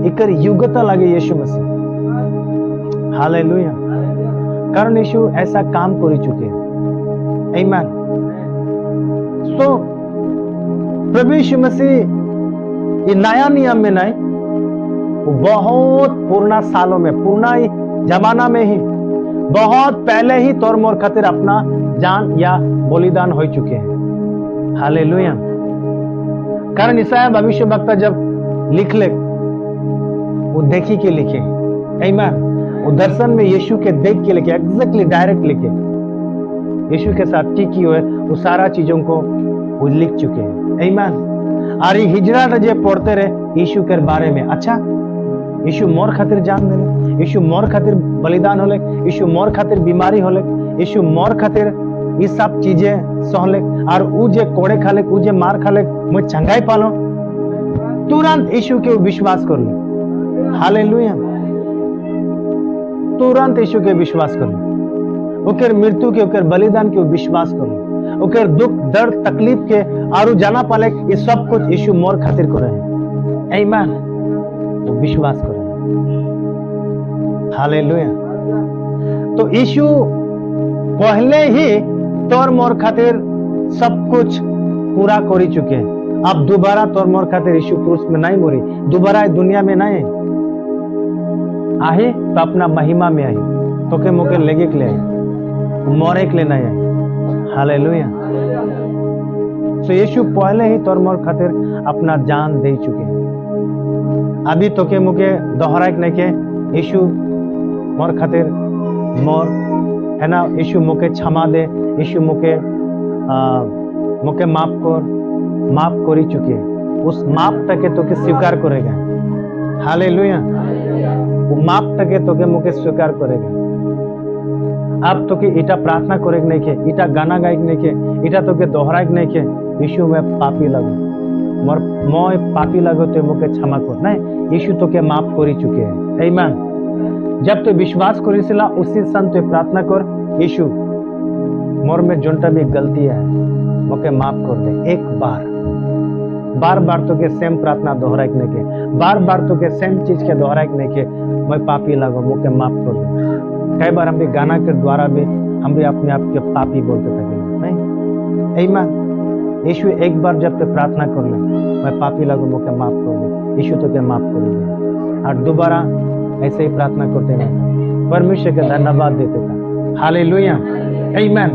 इकर योग्यता लगे यीशु मसीह। हालेलुया। कारण यीशु ऐसा काम कर चुके हैं। आमीन। सो प्रभु यीशु मसीह ये नया नियम में नहीं, वो बहुत पुराना सालों में, पुराना जमाना में ही, बहुत पहले ही तोर मोर खातिर अपना जान या बलिदान हो चुके हैं। हालेलुया। कारण ईसाया भविष्यवक्ता जब लिख ले, वो देखी के लिखे, आमीन। वो दर्शन में यीशु के देख के लिखे, एग्जैक्टली डायरेक्ट लिखे, यीशु के साथ की हुए वो सारा चीजों को वो लिख चुके हैं। आमीन। और ये हिजरा रजे पढ़ते रहे यीशु के बारे में। अच्छा, यीशु मोर खातिर जान देले, यीशु मोर खातिर बलिदान होले, यीशु मोर खातिर बीमारी होले, यीशु मोर खातिर ये सब चीजें सहले, और ऊ जे कोड़े खाले, ऊ जे मार खाले, मैं चंगाई पालो, तुरंत यीशु के विश्वास कर ले। हालेलुया। तुरंत यीशु के विश्वास कर ले, ओकर मृत्यु के, ओकर बलिदान के विश्वास कर ले, ओकर दुख दर्द तकलीफ के और जाना पाले ये सब कुछ यीशु मोर खातिर करे हैं। आमीन। तो विश्वास करो। हालेलुया। तो यीशु पहले ही तोर मोर खातिर सब कुछ पूरा कर चुके हैं। अब दोबारा तोर मोर खातिर यीशु क्रूस में नहीं मरी, दोबारा दुनिया में नहीं आए, तो अपना महिमा में आई, तो के मुके लेगे के ले आई, मोरे के ले नहीं आई। हालेलुया। तो यीशु पहले ही तोर मोर खातिर अपना जान दे चुके हैं। अभी तो के मुके दोहराए नहीं के, यीशु मोर खातिर मोर है ना, यीशु मुके क्षमा दे, यीशु मुके माफ करी चुके, उस माफ तक तो के स्वीकार करेगा। हालेलुया। वो माफ तक तो के मुके स्वीकार करेगा। अब तो के इटा प्रार्थना करे नहीं के, इटा गाना गायक नहीं के, इटा तो के दोहराए नहीं के, यीशु में पापी लगो, मोर मोय पापी लगो तो मुके क्षमा कर नहीं, यीशु तो के माफ करी चुके हैं। आमीन। जब तो विश्वास करिसिला उसी सन तो प्रार्थना कर, यीशु मोर में जोंटा भी गलती है मुके माफ कर दे। एक बार बार तो के सेम प्रार्थना दोहराए नहीं के, बार तो के सेम चीज के दोहराए नहीं के, मैं पापी लगो मुके माफ कर दे। कई बार हम भी गाना के द्वारा भी हम भी अपने आप के पापी बोलते थे नहीं। आमीन। यीशु एक बार जब तक प्रार्थना कर ले, मैं पापी लगो मुके माफ कर दे, यीशु तो के माफ कर दे, और दोबारा ऐसे ही प्रार्थना करते हैं, परमेश्वर के धन्यवाद देते था। हालेलुया। आमीन।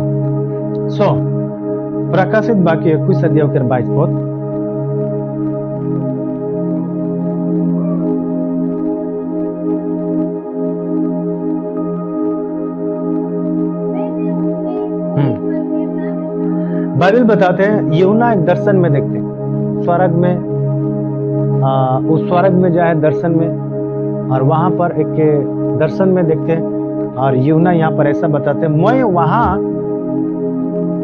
सो प्रकाशित बाकी 21 अध्याय के 22 पद। बाइबल बताते हैं यूहन्ना एक दर्शन में देखते, स्वर्ग में, उस स्वर्ग में जाए दर्शन में, और वहां पर एक दर्शन में देखते हैं, और यूहन्ना यहाँ पर ऐसा बताते हैं, मैं वहां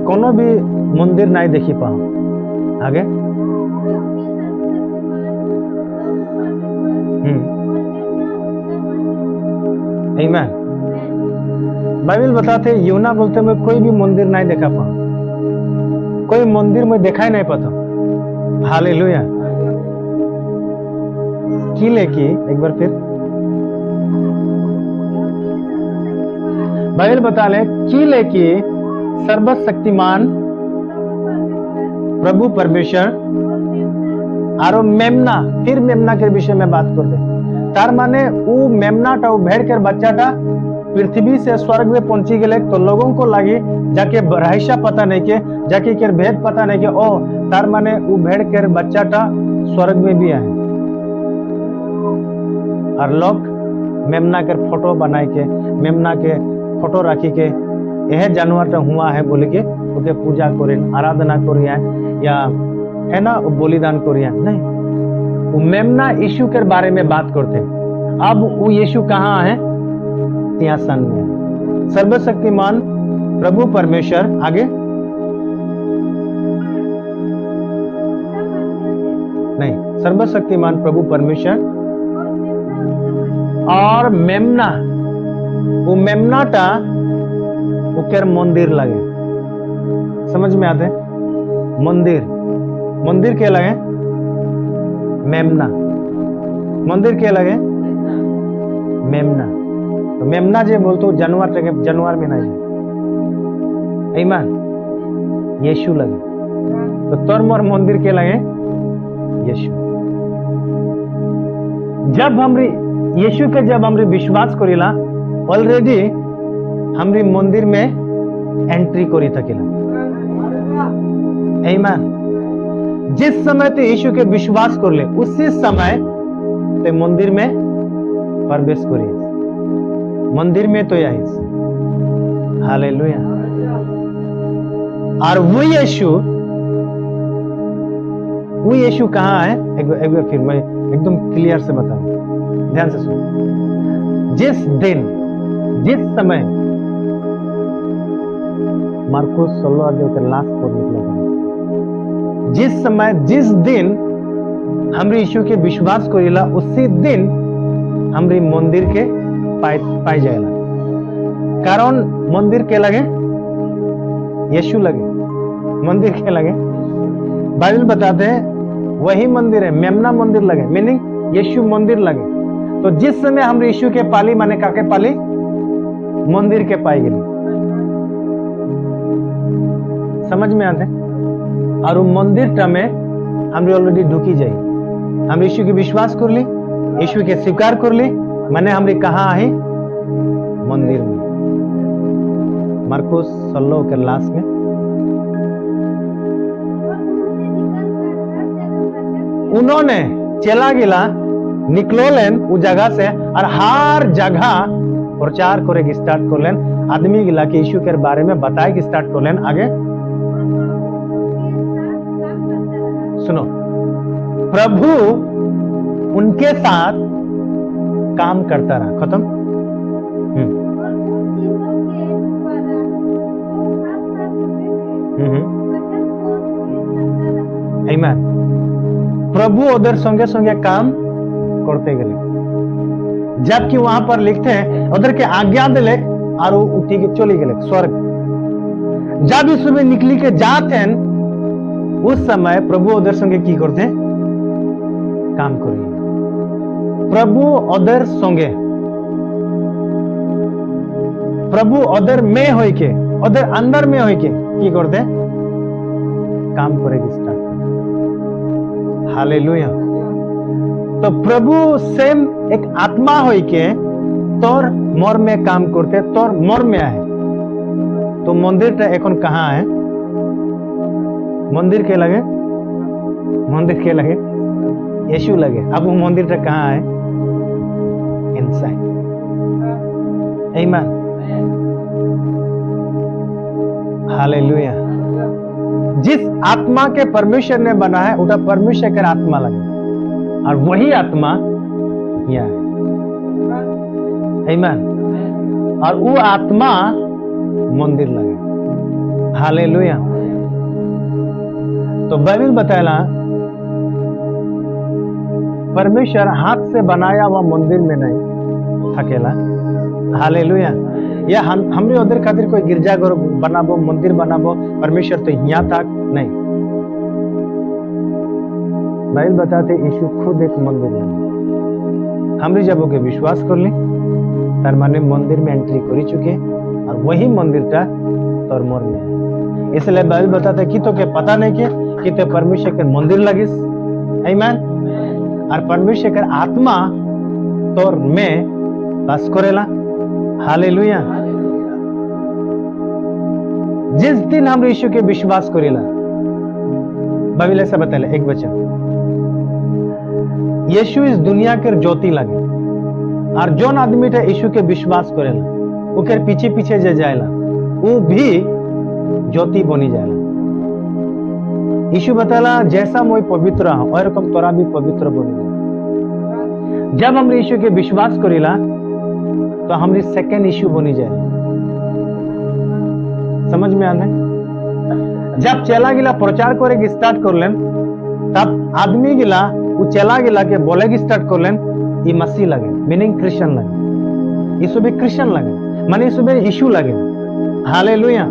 कोनो भी मंदिर नहीं देखी पाऊं। आगे आमीन। बाइबल बताते हैं यूहन्ना बोलते मैं कोई भी मंदिर नहीं देखा पाऊं, कोई मंदिर में देखा ही नहीं पाता। हालेलुया। की लेकी एक बार फिर बाइबल बता ले, की लेकी सर्वशक्तिमान प्रभु परमेश्वर और मेमना, फिर मेमना के विषय में बात करते, तार माने वो मेमनाटा वो भेड़ के बच्चाटा पृथ्वी से स्वर्ग में पहुंची गए तो लोगों को लगी जाके रहस्या पता नहीं के जाके के भेद पता नहीं के ओ तार माने वो भेड़ के बच्चाटा स्वर्ग में भी आए और लोग मेमना के फोटो बनाए के मेमना के फोटो रखी के यह जानवर हुआ है बोले के ओके पूजा करें आराधना करिए या है ना बलिदान करिए नहीं वो मेमना यीशु के बारे में बात करते हैं। अब वो यीशु कहाँ है सिंहासन में सर्वशक्तिमान प्रभु परमेश्वर आगे नहीं सर्वशक्तिमान प्रभु परमेश्वर और मेमना वो मेमनाटा उकेर मंदिर लगे समझ में आते मंदिर मंदिर क्या लगे मेमना मंदिर क्या लगे मेमना तो मेमना जे बोलते जानवर जानवर में नहीं ईमान यीशु लगे तो तोर मोर मंदिर के लगे यीशु जब हमरी यीशु के जब हमरे विश्वास करिला ऑलरेडी हमरी मंदिर में एंट्री करी थकेला ईमान जिस समय ते यीशु के विश्वास कर ले उसी समय ते मंदिर में प्रवेश करिए मंदिर में तो आइस हालेलुया और वो यीशु कहाँ है एक बार फिर मैं एकदम क्लियर से बताऊं ध्यान से सुनो जिस दिन जिस समय मार्कुस 16 अध्याय के लास्ट पद निकला जिस समय जिस दिन हमरे यीशु के विश्वास करिला उसी दिन हमरे मंदिर के पाई जाएला कारण मंदिर के लगे यीशु लगे मंदिर के लगे बाइबल बताते हैं वही मंदिर है मेमना मंदिर लगे मीनिंग यीशु मंदिर लगे तो जिस समय हम यीशु के पाली माने काके पाली मंदिर के पाई गई समझ में आते और वो मंदिर में हम ऑलरेडी ढुकी जाए हम यीशु के विश्वास कर ली यीशु के स्वीकार कर ली मैंने हमरे कहा है मंदिर में मार्कुस 16 के लास्ट में उन्होंने चला गिला निकलोलेन उस जगह से और हर जगह प्रचार करे स्टार्ट कर लेन आदमी गिला के यीशु के बारे में बताए स्टार्ट कर लेन आगे सुनो प्रभु उनके साथ काम करता रहा खत्म आमीन प्रभु उधर संगे संगे काम करते गए जबकि वहां पर लिखते हैं उधर के आज्ञा दिले और वो उठी के चली गए स्वर्ग जब इस सुबह निकली के जाते हैं उस समय प्रभु उधर संगे की करते काम करिए प्रभु उधर संगे प्रभु उधर में हो के उधर अंदर में हो के की करते काम करेगी स्टार्ट हालेलुया तो प्रभु सेम एक आत्मा हो के तोर मोर में काम करते तोर मोर में आए तो मंदिर एकोन कहाँ है मंदिर के लगे यीशु लगे अब वो मंदिर कहाँ है इनसाइड आमीन हालेलुया जिस आत्मा के परमेश्वर ने बना है उटा परमेश्वर का आत्मा लगे और वही आत्मा यहाँ है आमीन और वो आत्मा मंदिर लगे हालेलुया तो बाइबल बताया परमेश्वर हाथ से बनाया हुआ मंदिर में नहीं थकेला हालेलुया या हमरे उधर खातिर कोई गिरजाघर बनाबो मंदिर बनाबो परमेश्वर तो यहाँ तक नहीं बाइबल बताते यीशु खुद एक मंदिर है हमरे जब ओके विश्वास कर ली तार माने मंदिर में एंट्री करी चुके और वही मंदिर टा तोर मोर में है इसलिए बाइबल बताते कि तो के पता नहीं कि ते परमेश्वर के मंदिर लगिस आमीन और परमेश्वर के आत्मा तोर में बास करेला। हालेलुया। जिस दिन हम यीशु के विश्वास करेला, बाइबल ऐसा बताले एक वचन, यीशु इस दुनिया के ज्योति लगे, और जोन आदमी टे यीशु के विश्वास करेला ओकर पीछे पीछे जे जाएला वो भी ज्योति बनी जाएला। यीशु बताला जैसा मैं पवित्र हूं और रकम तोरा भी पवित्र बनी जाए। जब हम यीशु के विश्वास करेला तो हमारी सेकंड यीशु बनी जाए। समझ में आना है? जब चला गिला प्रचार करे स्टार्ट कर लेन, तब आदमी गिला वो चला गिला के बोले स्टार्ट कर लेन, ये मसीह लगे, मीनिंग क्रिश्चियन लगे, यीशु भी क्रिश्चियन लगे, माने यीशु भी यीशु लगे। हालेलुया।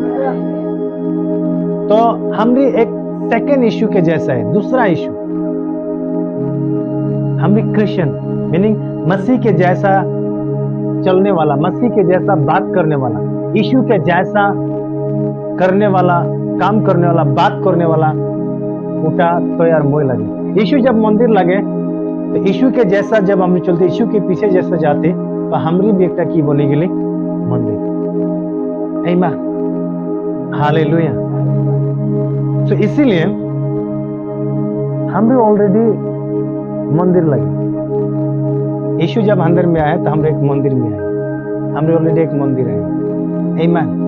तो हमरी एक सेकंड यीशु के जैसा है, दूसरा यीशु हमरी क्रिश्चियन, मीनिंग मसीह के जैसा चलने वाला, मसीह के जैसा बात करने वाला, यीशु के जैसा करने वाला, काम करने वाला, बात करने वाला उठा तो यार मोह लगे। यीशु जब मंदिर लगे तो यीशु के जैसा जब हम चलते, यीशु के पीछे जैसा जाते, तो हमरी भी एक की बनी गई मंदिर। आमीन। हालेलुया। तो इसीलिए हम भी ऑलरेडी मंदिर लगे। यीशु जब अंदर में आए तो हम एक मंदिर में आए, हम ऑलरेडी एक मंदिर है। आमीन।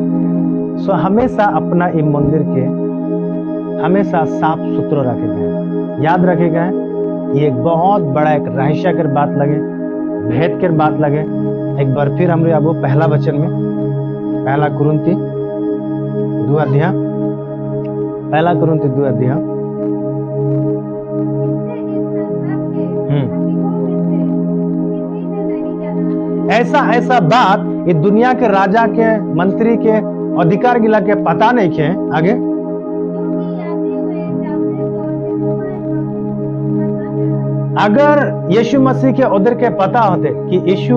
सो हमेशा अपना ये मंदिर के हमेशा साफ सुथरा रखेगा, याद रखेगा। ये एक बहुत बड़ा एक रहस्य कर बात लगे, भेद कर बात लगे। एक बार फिर हमरे अब पहला वचन में, पहला कुरिन्थी 2 अध्याय, पहला कुरिन्थी 2 अध्याय। ऐसा ऐसा बात ये दुनिया के राजा के, मंत्री के, अधिकार गिला के पता नहीं के आगे। अगर यीशु मसीह के उधर के पता होते कि यीशु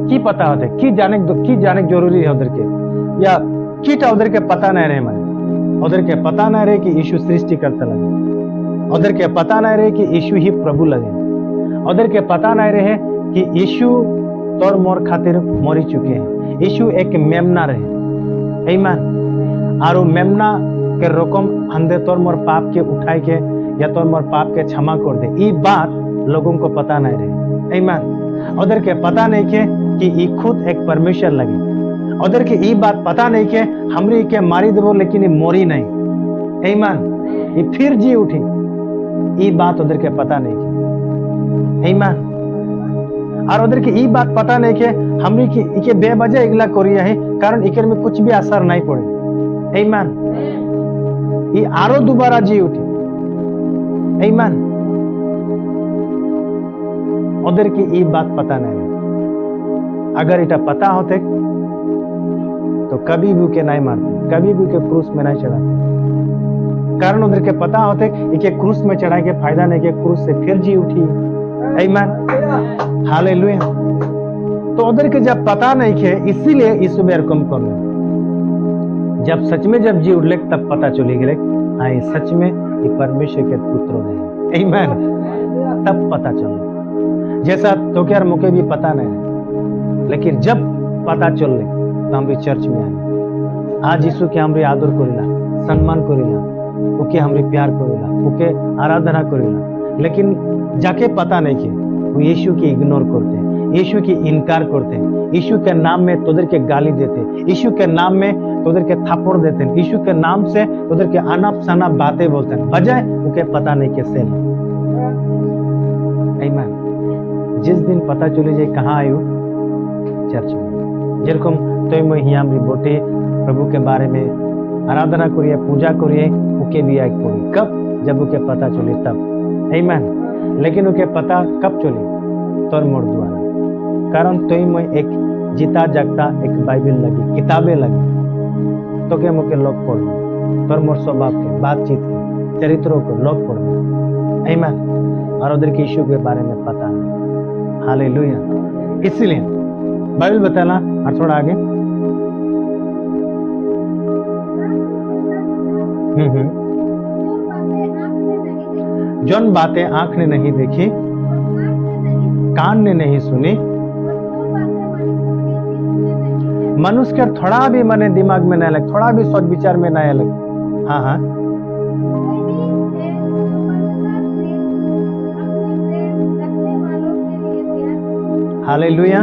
की पता होते की जाने जरूरी है उधर के, या कीटा उधर के पता नहीं रहे, मैंने उधर के पता नहीं रहे कि यीशु सृष्टि करता लगे, उधर के पता नहीं रहे कि यीशु ही प्रभु लगे, उधर के पता नहीं रहे कि यीशु तोर मोर खातिर मरी चुके हैं। यीशु एक मेमना रहे। आमीन। और मेमना के रकम हंदे तोर मोर पाप के उठाए के या तोर मोर पाप के क्षमा कर दे, ये बात लोगों को पता नहीं रहे। आमीन। उधर के पता नहीं के कि ये खुद एक परमेश्वर लगे, उधर के ये बात पता नहीं के हमरी के मारी देवो लेकिन ये मोरी नहीं। आमीन। ये फिर जी उठी, ये बात उधर के पता नहीं के। आमीन। और उधर की ये बात पता नहीं के हमरी की इके बेवजह इगला कोरिया है, कारण इकर में कुछ भी असर नहीं पड़े। आमीन। ये आरो दोबारा जी उठी। आमीन। उधर की ये बात पता नहीं है। अगर इटा पता होते तो कभी भी के नहीं मारते, कभी भी के क्रूस में नहीं चढ़ाते, कारण उधर के पता होते इके क्रूस में चढ़ा के फायदा नहीं के, क्रूस से फिर जी उठी। आमीन। हालेलुया। तो उधर के जब पता नहीं थे, इसीलिए यीशु बेर कम कर ले, जब सच में जब जी उठले तब पता चली गए हाँ ये सच में ये परमेश्वर के पुत्र रहे। आमीन। तब पता चला। जैसा तो क्या मुझे भी पता नहीं, लेकिन जब पता चल ले तो हम भी चर्च में आए। आज यीशु के हमरे आदर करेला, सम्मान करेला, ओके हमरे प्यार करेला, ओके आराधना करेला, लेकिन जाके पता नहीं के वो यीशु की इग्नोर करते हैं, यीशु की इनकार करते हैं, यीशु के नाम में तोदर के गाली देते हैं, यीशु के नाम में तोदर के थप्पड़ देते हैं, यीशु के नाम से तोदर के अनाप शनाप बातें बोलते हैं, बजाय उनके पता नहीं के सेल। आमीन। जिस दिन पता चले जाए कहाँ आयु, चर्च में, जेरकम तो मैं यहाँ भी बोटे प्रभु के बारे में आराधना करिए, पूजा करिए, उके भी आग पड़ी। कब? जब उके पता चले तब। आमीन। लेकिन उके पता कब चले? तोर मोर द्वारा, कारण तो मैं एक जीता जागता एक बाइबल लगी, किताबें लगी, तो के मुके लोग पढ़, तोर मोर स्वभाव के, बातचीत के, चरित्रों को लोग पढ़। आमीन। और उधर के यीशु के बारे में पता है। हालेलुया। इसलिए बाइबल बताना, और थोड़ा आगे जौन बातें आंख ने नहीं देखी, कान ने नहीं सुनी, और जो बातें मनुष्य के दिल में नहीं है, मनुष्य के थोड़ा भी मने दिमाग में नहीं लगे, थोड़ा भी सोच विचार में नहीं लगे। हाँ हाँ, वही है जो परमेश्वर ने अपने प्रेम रखने वालों के लिए तैयार की। हालेलुया।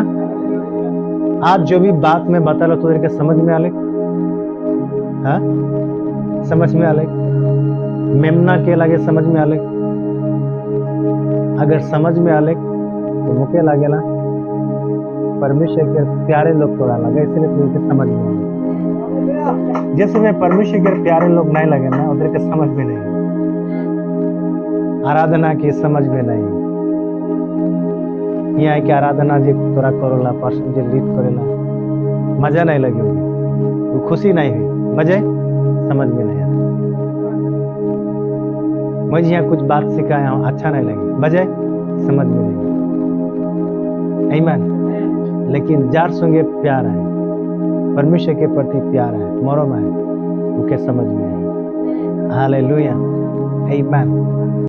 आज जो भी बात मैं बता रहा तो के समझ में आले, हाँ समझ में आले, मेमना के लगे समझ में आले, अगर समझ में आले तो मुके लगे ना परमेश्वर के प्यारे लोग थोड़ा लगे, इसलिए तुझे समझ में आले। जैसे मैं परमेश्वर के प्यारे लोग नहीं लगे ना उधर के समझ में नहीं, आराधना की समझ में नहीं, यहाँ की आराधना जी तोरा करोला, पास्टर जी लीड करेला, मजा नहीं लगी होगी, वो खुशी नहीं हुई, मजे समझ में नहीं आया। मुझे यहाँ कुछ बात सिखाया हूँ, अच्छा नहीं लगी, मजे समझ में नहीं आया। आमीन। लेकिन जार संगे प्यार है, परमेश्वर के प्रति प्यार है, मरम है, उनके समझ में आई। हालेलुया, आमीन।